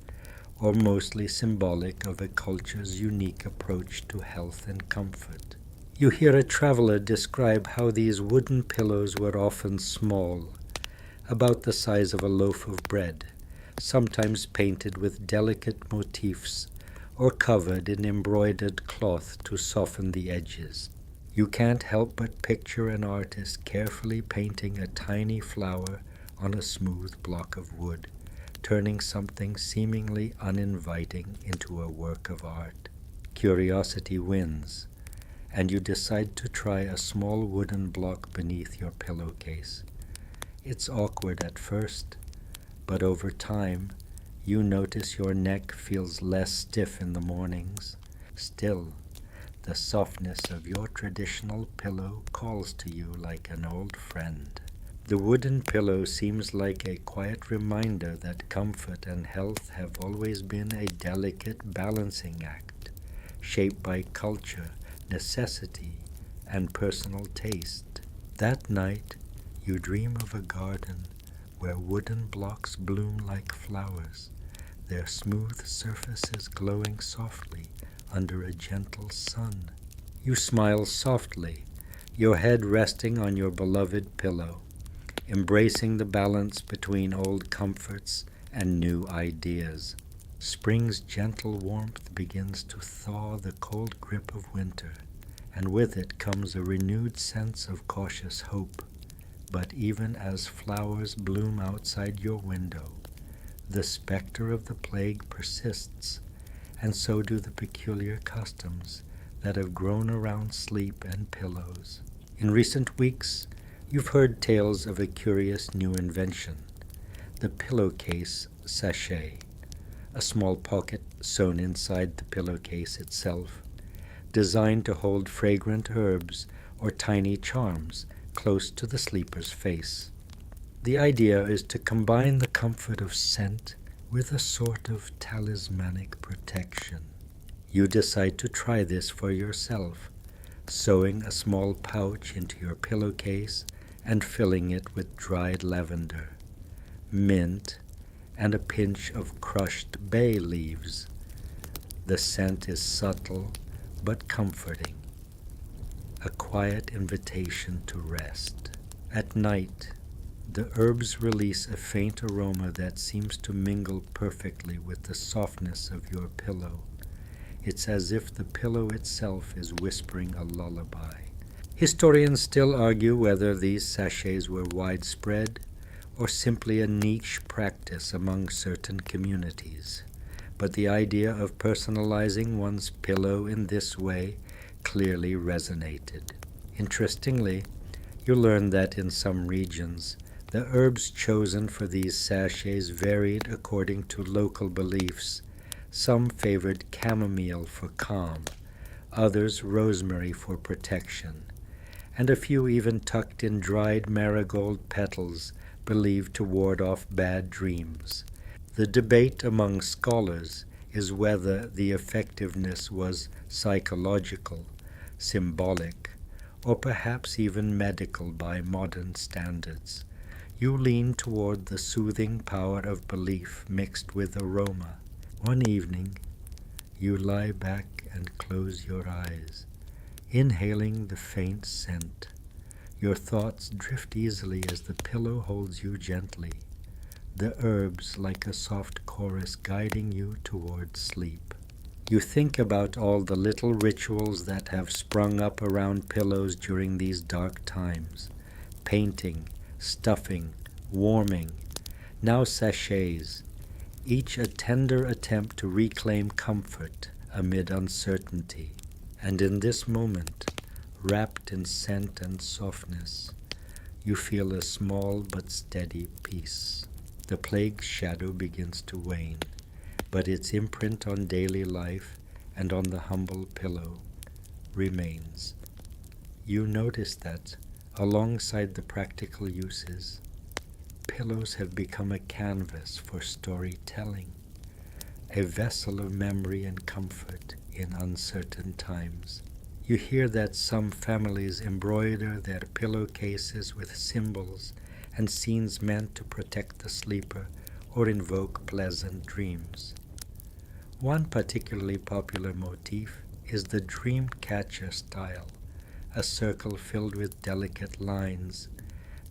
or mostly symbolic of a culture's unique approach to health and comfort. You hear a traveler describe how these wooden pillows were often small, about the size of a loaf of bread, sometimes painted with delicate motifs or covered in embroidered cloth to soften the edges. You can't help but picture an artist carefully painting a tiny flower on a smooth block of wood, turning something seemingly uninviting into a work of art. Curiosity wins, and you decide to try a small wooden block beneath your pillowcase. It's awkward at first, but over time, you notice your neck feels less stiff in the mornings. Still, The softness of your traditional pillow calls to you like an old friend. The wooden pillow seems like a quiet reminder that comfort and health have always been a delicate balancing act, shaped by culture, necessity, and personal taste. That night, you dream of a garden where wooden blocks bloom like flowers, their smooth surfaces glowing softly under a gentle sun. You smile softly, your head resting on your beloved pillow, embracing the balance between old comforts and new ideas. Spring's gentle warmth begins to thaw the cold grip of winter, and with it comes a renewed sense of cautious hope. But even as flowers bloom outside your window, the specter of the plague persists, and so do the peculiar customs that have grown around sleep and pillows. In recent weeks, you've heard tales of a curious new invention, the pillowcase sachet, a small pocket sewn inside the pillowcase itself, designed to hold fragrant herbs or tiny charms close to the sleeper's face. The idea is to combine the comfort of scent with a sort of talismanic protection. You decide to try this for yourself, sewing a small pouch into your pillowcase and filling it with dried lavender, mint, and a pinch of crushed bay leaves. The scent is subtle but comforting, a quiet invitation to rest. At night, the herbs release a faint aroma that seems to mingle perfectly with the softness of your pillow. It's as if the pillow itself is whispering a lullaby. Historians still argue whether these sachets were widespread or simply a niche practice among certain communities. But the idea of personalizing one's pillow in this way clearly resonated. Interestingly, you learn that in some regions, the herbs chosen for these sachets varied according to local beliefs. Some favored chamomile for calm, others rosemary for protection, and a few even tucked in dried marigold petals believed to ward off bad dreams. The debate among scholars is whether the effectiveness was psychological, symbolic, or perhaps even medical by modern standards. You lean toward the soothing power of belief mixed with aroma. One evening, you lie back and close your eyes, inhaling the faint scent. Your thoughts drift easily as the pillow holds you gently, the herbs like a soft chorus guiding you toward sleep. You think about all the little rituals that have sprung up around pillows during these dark times: painting, stuffing, warming, now sachets, each a tender attempt to reclaim comfort amid uncertainty. And in this moment, wrapped in scent and softness, you feel a small but steady peace. The plague's shadow begins to wane, but its imprint on daily life and on the humble pillow remains. You notice that, alongside the practical uses, pillows have become a canvas for storytelling, a vessel of memory and comfort in uncertain times. You hear that some families embroider their pillowcases with symbols and scenes meant to protect the sleeper or invoke pleasant dreams. One particularly popular motif is the dream catcher style, a circle filled with delicate lines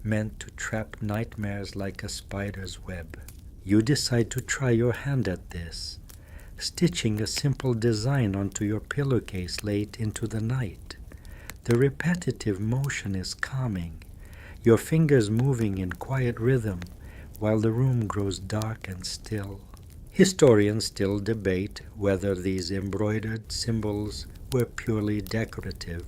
meant to trap nightmares like a spider's web. You decide to try your hand at this, stitching a simple design onto your pillowcase late into the night. The repetitive motion is calming, your fingers moving in quiet rhythm while the room grows dark and still. Historians still debate whether these embroidered symbols were purely decorative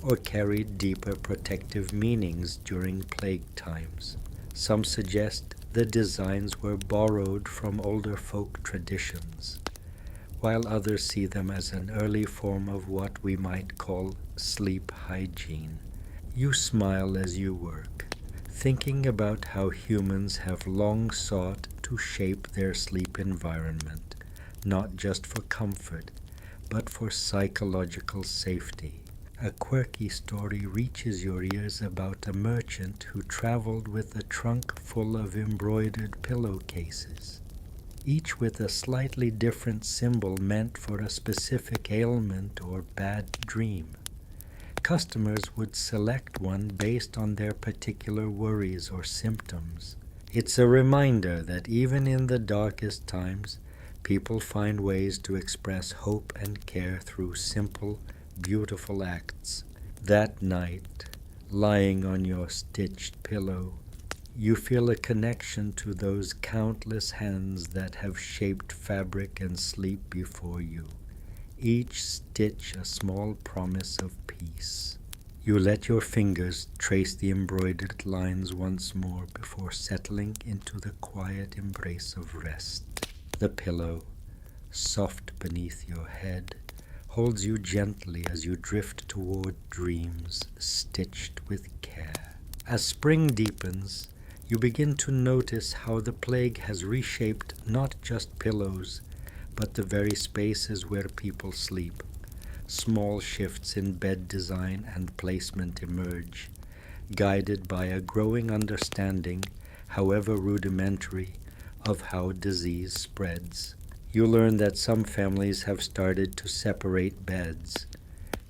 or carried deeper protective meanings during plague times. Some suggest the designs were borrowed from older folk traditions, while others see them as an early form of what we might call sleep hygiene. You smile as you work, thinking about how humans have long sought to shape their sleep environment, not just for comfort, but for psychological safety. A quirky story reaches your ears about a merchant who traveled with a trunk full of embroidered pillowcases, each with a slightly different symbol meant for a specific ailment or bad dream. Customers would select one based on their particular worries or symptoms. It's a reminder that even in the darkest times, people find ways to express hope and care through simple, beautiful acts. That night, lying on your stitched pillow, you feel a connection to those countless hands that have shaped fabric and sleep before you, each stitch a small promise of peace. You let your fingers trace the embroidered lines once more before settling into the quiet embrace of rest. The pillow, soft beneath your head, holds you gently as you drift toward dreams stitched with care. As spring deepens, you begin to notice how the plague has reshaped not just pillows, but the very spaces where people sleep. Small shifts in bed design and placement emerge, guided by a growing understanding, however rudimentary, of how disease spreads. You learn that some families have started to separate beds,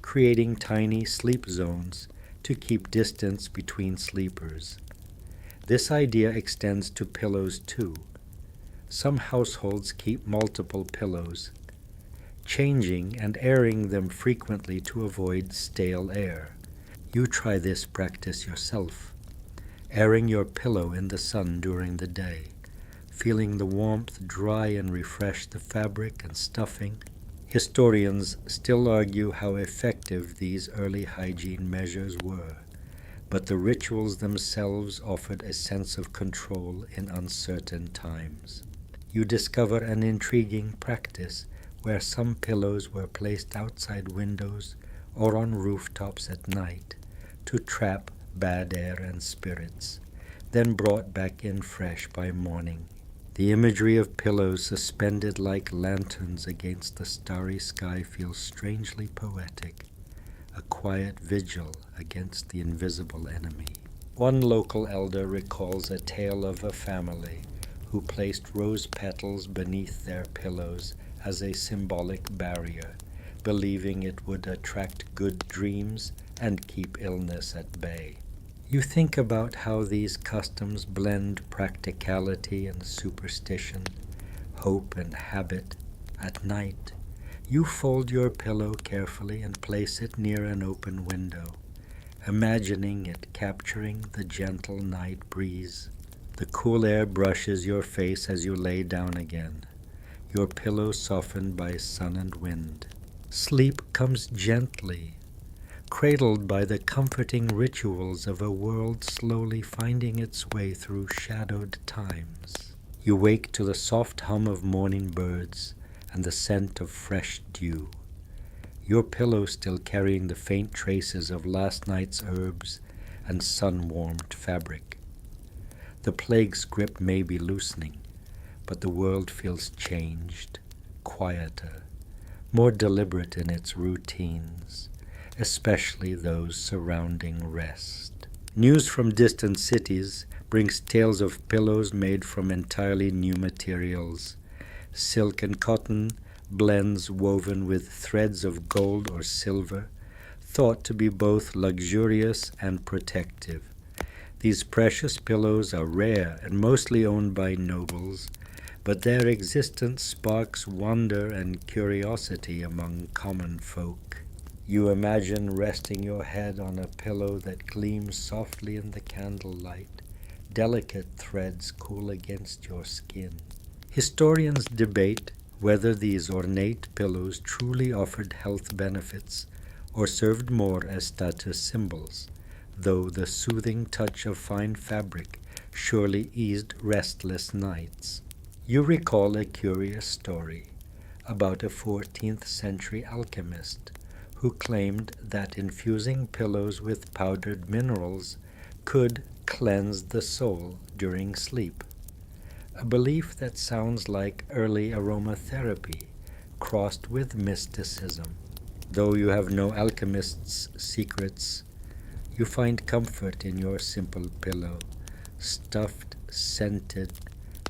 creating tiny sleep zones to keep distance between sleepers. This idea extends to pillows too. Some households keep multiple pillows, changing and airing them frequently to avoid stale air. You try this practice yourself, airing your pillow in the sun during the day, feeling the warmth dry and refresh the fabric and stuffing. Historians still argue how effective these early hygiene measures were, but the rituals themselves offered a sense of control in uncertain times. You discover an intriguing practice where some pillows were placed outside windows or on rooftops at night to trap bad air and spirits, then brought back in fresh by morning. The imagery of pillows suspended like lanterns against the starry sky feels strangely poetic, a quiet vigil against the invisible enemy. One local elder recalls a tale of a family who placed rose petals beneath their pillows as a symbolic barrier, believing it would attract good dreams and keep illness at bay. You think about how these customs blend practicality and superstition, hope and habit. At night, you fold your pillow carefully and place it near an open window, imagining it capturing the gentle night breeze. The cool air brushes your face as you lay down again, your pillow softened by sun and wind. Sleep comes gently, cradled by the comforting rituals of a world slowly finding its way through shadowed times. You wake to the soft hum of morning birds and the scent of fresh dew, your pillow still carrying the faint traces of last night's herbs and sun-warmed fabric. The plague's grip may be loosening, but the world feels changed, quieter, more deliberate in its routines, especially those surrounding rest. News from distant cities brings tales of pillows made from entirely new materials. Silk and cotton blends woven with threads of gold or silver, thought to be both luxurious and protective. These precious pillows are rare and mostly owned by nobles, but their existence sparks wonder and curiosity among common folk. You imagine resting your head on a pillow that gleams softly in the candlelight, delicate threads cool against your skin. Historians debate whether these ornate pillows truly offered health benefits or served more as status symbols, though the soothing touch of fine fabric surely eased restless nights. You recall a curious story. about a 14th century alchemist who claimed that infusing pillows with powdered minerals could cleanse the soul during sleep. A belief that sounds like early aromatherapy crossed with mysticism. Though you have no alchemist's secrets, you find comfort in your simple pillow, stuffed, scented,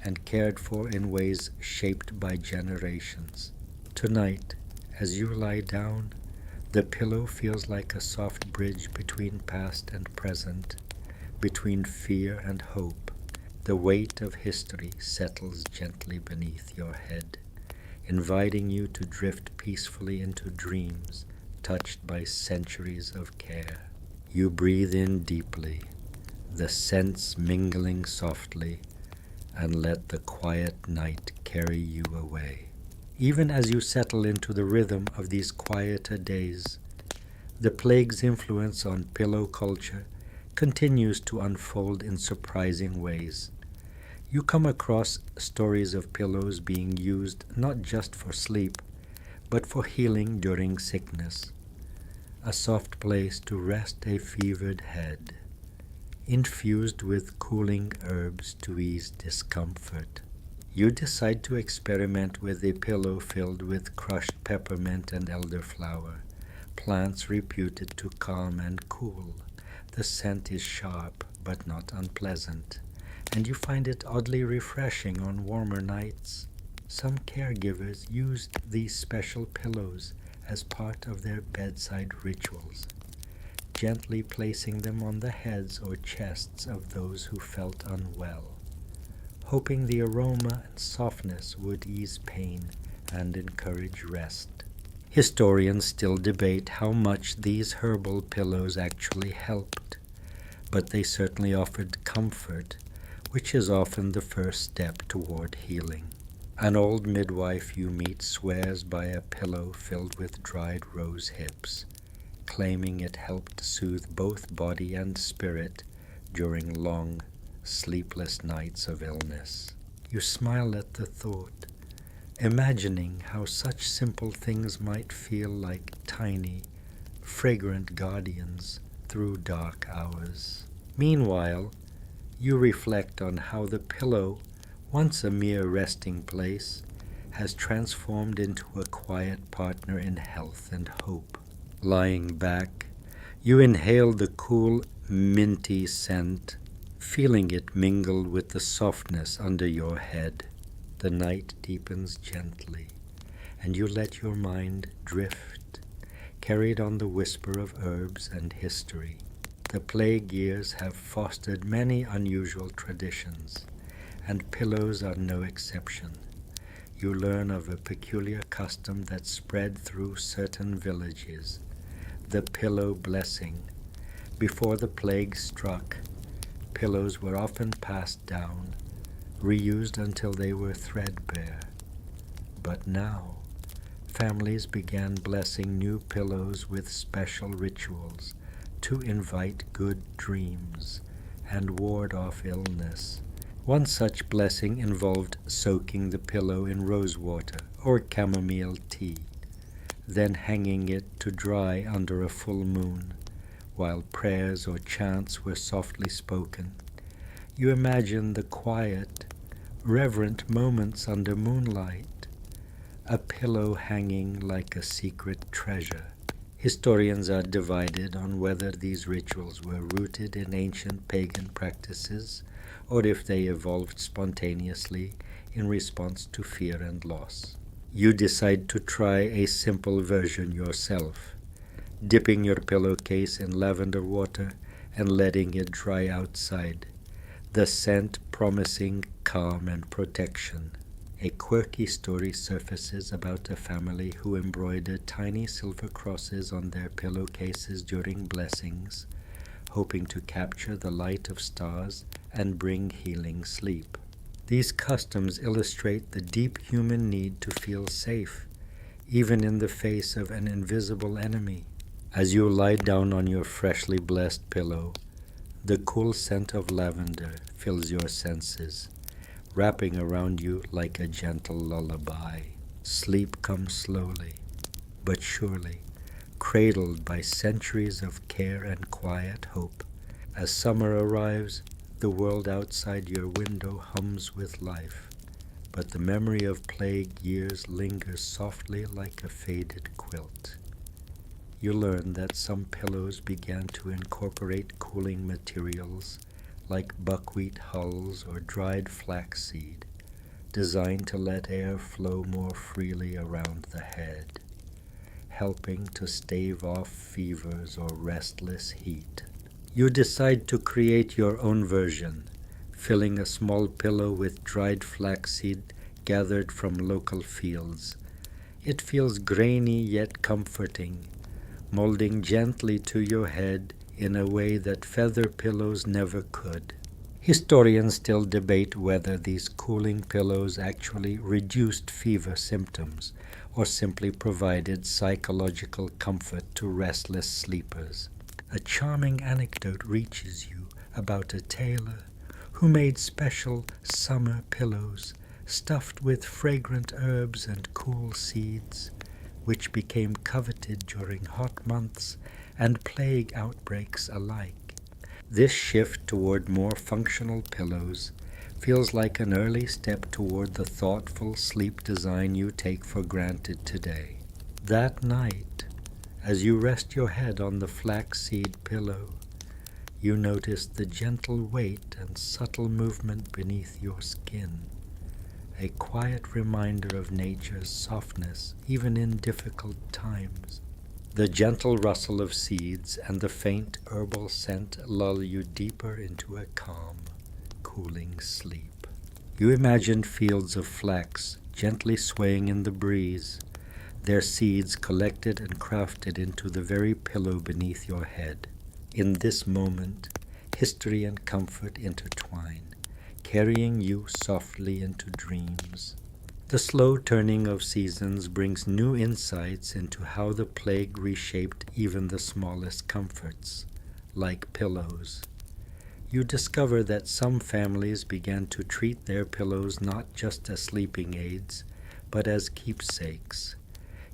and cared for in ways shaped by generations. Tonight, as you lie down, the pillow feels like a soft bridge between past and present, between fear and hope. The weight of history settles gently beneath your head, inviting you to drift peacefully into dreams touched by centuries of care. You breathe in deeply, the scents mingling softly, and let the quiet night carry you away. Even as you settle into the rhythm of these quieter days, the plague's influence on pillow culture continues to unfold in surprising ways. You come across stories of pillows being used not just for sleep, but for healing during sickness, a soft place to rest a fevered head, infused with cooling herbs to ease discomfort. You decide to experiment with a pillow filled with crushed peppermint and elderflower, plants reputed to calm and cool. The scent is sharp but not unpleasant, and you find it oddly refreshing on warmer nights. Some caregivers used these special pillows as part of their bedside rituals, gently placing them on the heads or chests of those who felt unwell, hoping the aroma and softness would ease pain and encourage rest. Historians still debate how much these herbal pillows actually helped, but they certainly offered comfort, which is often the first step toward healing. An old midwife you meet swears by a pillow filled with dried rose hips, claiming it helped soothe both body and spirit during long, sleepless nights of illness. You smile at the thought, imagining how such simple things might feel like tiny, fragrant guardians through dark hours. Meanwhile, you reflect on how the pillow, once a mere resting place, has transformed into a quiet partner in health and hope. Lying back, you inhale the cool, minty scent, feeling it mingle with the softness under your head. The night deepens gently, and you let your mind drift, carried on the whisper of herbs and history. The plague years have fostered many unusual traditions, and pillows are no exception. You learn of a peculiar custom that spread through certain villages, the pillow blessing. Before the plague struck, pillows were often passed down, reused until they were threadbare. But now, families began blessing new pillows with special rituals to invite good dreams and ward off illness. One such blessing involved soaking the pillow in rose water or chamomile tea, then hanging it to dry under a full moon, while prayers or chants were softly spoken. You imagine the quiet, reverent moments under moonlight, a pillow hanging like a secret treasure. Historians are divided on whether these rituals were rooted in ancient pagan practices or if they evolved spontaneously in response to fear and loss. You decide to try a simple version yourself, dipping your pillowcase in lavender water and letting it dry outside, the scent promising calm and protection. A quirky story surfaces about a family who embroidered tiny silver crosses on their pillowcases during blessings, hoping to capture the light of stars and bring healing sleep. These customs illustrate the deep human need to feel safe, even in the face of an invisible enemy. As you lie down on your freshly blessed pillow, the cool scent of lavender fills your senses, wrapping around you like a gentle lullaby. Sleep comes slowly, but surely, cradled by centuries of care and quiet hope. As summer arrives, the world outside your window hums with life, but the memory of plague years lingers softly like a faded quilt. You learn that some pillows began to incorporate cooling materials like buckwheat hulls or dried flaxseed, designed to let air flow more freely around the head, helping to stave off fevers or restless heat. You decide to create your own version, filling a small pillow with dried flaxseed gathered from local fields. It feels grainy yet comforting, molding gently to your head in a way that feather pillows never could. Historians still debate whether these cooling pillows actually reduced fever symptoms or simply provided psychological comfort to restless sleepers. A charming anecdote reaches you about a tailor who made special summer pillows stuffed with fragrant herbs and cool seeds, which became coveted during hot months and plague outbreaks alike. This shift toward more functional pillows feels like an early step toward the thoughtful sleep design you take for granted today. That night, as you rest your head on the flaxseed pillow, you notice the gentle weight and subtle movement beneath your skin, a quiet reminder of nature's softness even in difficult times. The gentle rustle of seeds and the faint herbal scent lull you deeper into a calm, cooling sleep. You imagine fields of flax gently swaying in the breeze, their seeds collected and crafted into the very pillow beneath your head. In this moment, history and comfort intertwine, carrying you softly into dreams. The slow turning of seasons brings new insights into how the plague reshaped even the smallest comforts, like pillows. You discover that some families began to treat their pillows not just as sleeping aids, but as keepsakes,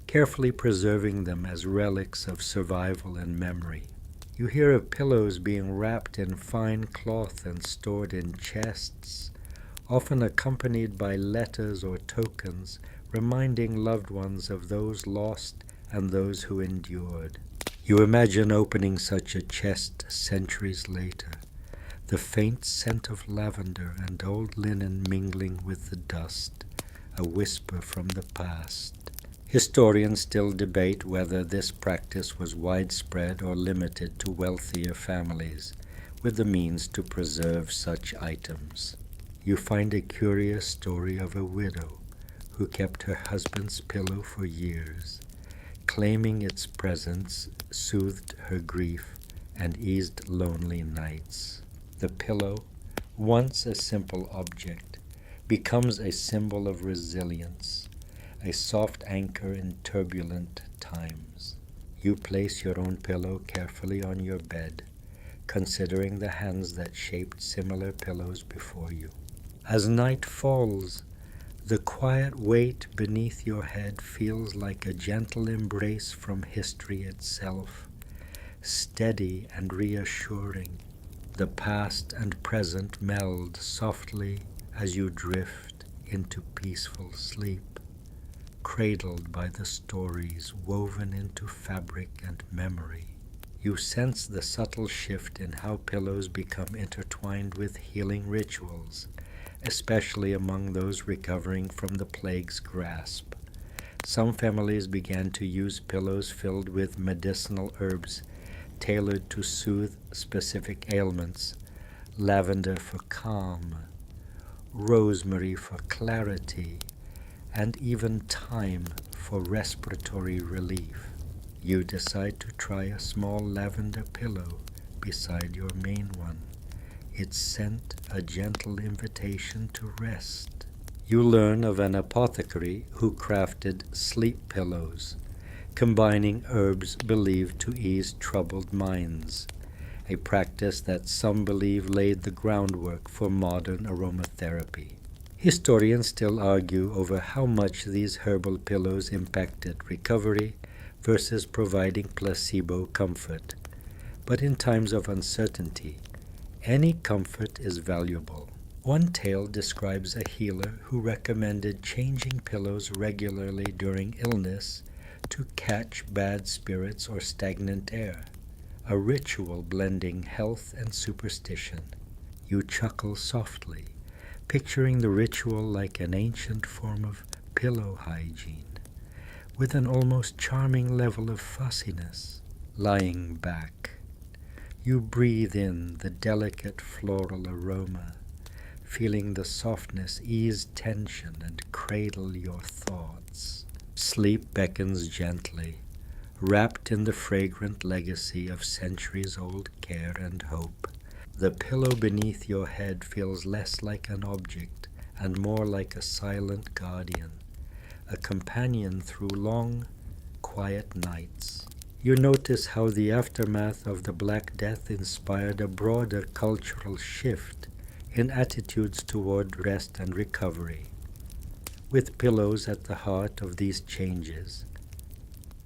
carefully preserving them as relics of survival and memory. You hear of pillows being wrapped in fine cloth and stored in chests, often accompanied by letters or tokens reminding loved ones of those lost and those who endured. You imagine opening such a chest centuries later, the faint scent of lavender and old linen mingling with the dust, a whisper from the past. Historians still debate whether this practice was widespread or limited to wealthier families with the means to preserve such items. You find a curious story of a widow who kept her husband's pillow for years, claiming its presence soothed her grief and eased lonely nights. The pillow, once a simple object, becomes a symbol of resilience, a soft anchor in turbulent times. You place your own pillow carefully on your bed, considering the hands that shaped similar pillows before you. As night falls, the quiet weight beneath your head feels like a gentle embrace from history itself, steady and reassuring. The past and present meld softly as you drift into peaceful sleep, cradled by the stories woven into fabric and memory. You sense the subtle shift in how pillows become intertwined with healing rituals, especially among those recovering from the plague's grasp. Some families began to use pillows filled with medicinal herbs tailored to soothe specific ailments: lavender for calm, rosemary for clarity, and even thyme for respiratory relief. You decide to try a small lavender pillow beside your main one, its scent a gentle invitation to rest. You learn of an apothecary who crafted sleep pillows, combining herbs believed to ease troubled minds, a practice that some believe laid the groundwork for modern aromatherapy. Historians still argue over how much these herbal pillows impacted recovery versus providing placebo comfort. But in times of uncertainty, any comfort is valuable. One tale describes a healer who recommended changing pillows regularly during illness to catch bad spirits or stagnant air, a ritual blending health and superstition. You chuckle softly, picturing the ritual like an ancient form of pillow hygiene, with an almost charming level of fussiness. Lying back, you breathe in the delicate floral aroma, feeling the softness ease tension and cradle your thoughts. Sleep beckons gently, wrapped in the fragrant legacy of centuries-old care and hope. The pillow beneath your head feels less like an object and more like a silent guardian, a companion through long, quiet nights. You notice how the aftermath of the Black Death inspired a broader cultural shift in attitudes toward rest and recovery, with pillows at the heart of these changes.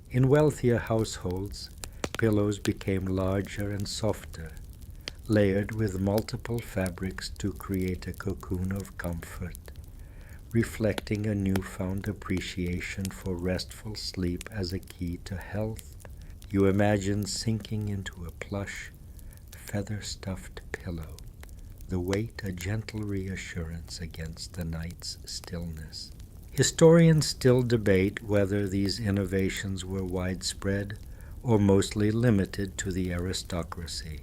In wealthier households, pillows became larger and softer, layered with multiple fabrics to create a cocoon of comfort, reflecting a newfound appreciation for restful sleep as a key to health. You imagine sinking into a plush, feather-stuffed pillow, the weight a gentle reassurance against the night's stillness. Historians still debate whether these innovations were widespread or mostly limited to the aristocracy,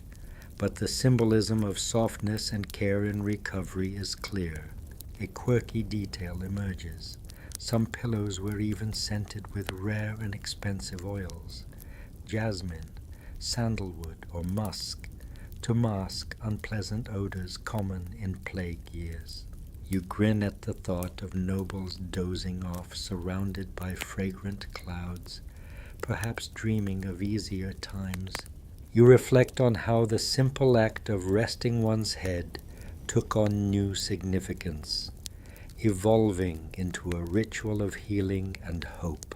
but the symbolism of softness and care in recovery is clear. A quirky detail emerges. Some pillows were even scented with rare and expensive oils, jasmine, sandalwood, or musk, to mask unpleasant odors common in plague years. You grin at the thought of nobles dozing off surrounded by fragrant clouds, perhaps dreaming of easier times. You reflect on how the simple act of resting one's head took on new significance, evolving into a ritual of healing and hope.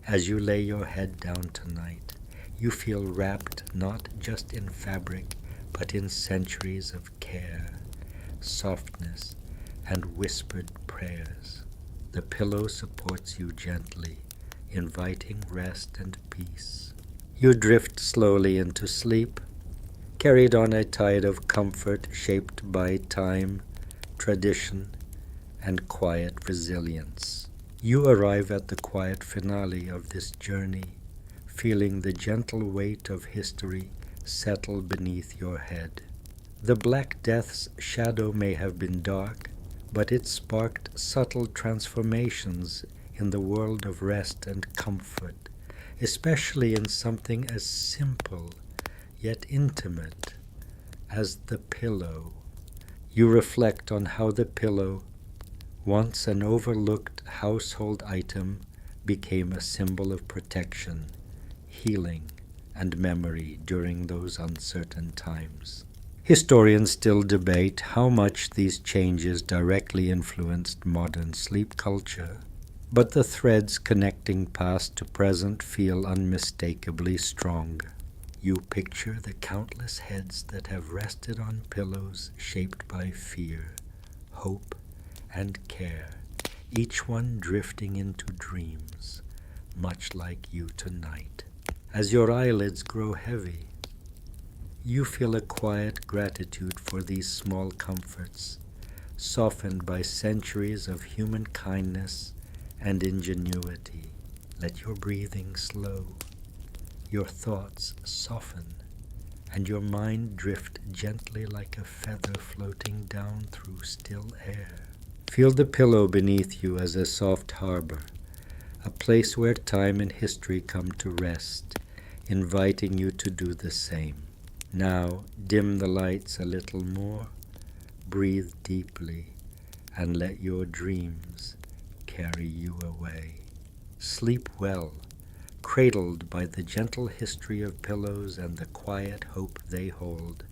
As you lay your head down tonight, you feel wrapped not just in fabric, but in centuries of care, softness, and whispered prayers. The pillow supports you gently, inviting rest and peace. You drift slowly into sleep, carried on a tide of comfort shaped by time, tradition, and quiet resilience. You arrive at the quiet finale of this journey, feeling the gentle weight of history settle beneath your head. The Black Death's shadow may have been dark, but it sparked subtle transformations in the world of rest and comfort, especially in something as simple yet intimate as the pillow. You reflect on how the pillow, once an overlooked household item, became a symbol of protection, healing, and memory during those uncertain times. Historians still debate how much these changes directly influenced modern sleep culture, but the threads connecting past to present feel unmistakably strong. You picture the countless heads that have rested on pillows shaped by fear, hope, and care, each one drifting into dreams, much like you tonight. As your eyelids grow heavy, you feel a quiet gratitude for these small comforts, softened by centuries of human kindness and ingenuity. Let your breathing slow, your thoughts soften, and your mind drift gently like a feather floating down through still air. Feel the pillow beneath you as a soft harbor, a place where time and history come to rest, inviting you to do the same. Now, dim the lights a little more, breathe deeply, and let your dreams carry you away. Sleep well, cradled by the gentle history of pillows and the quiet hope they hold.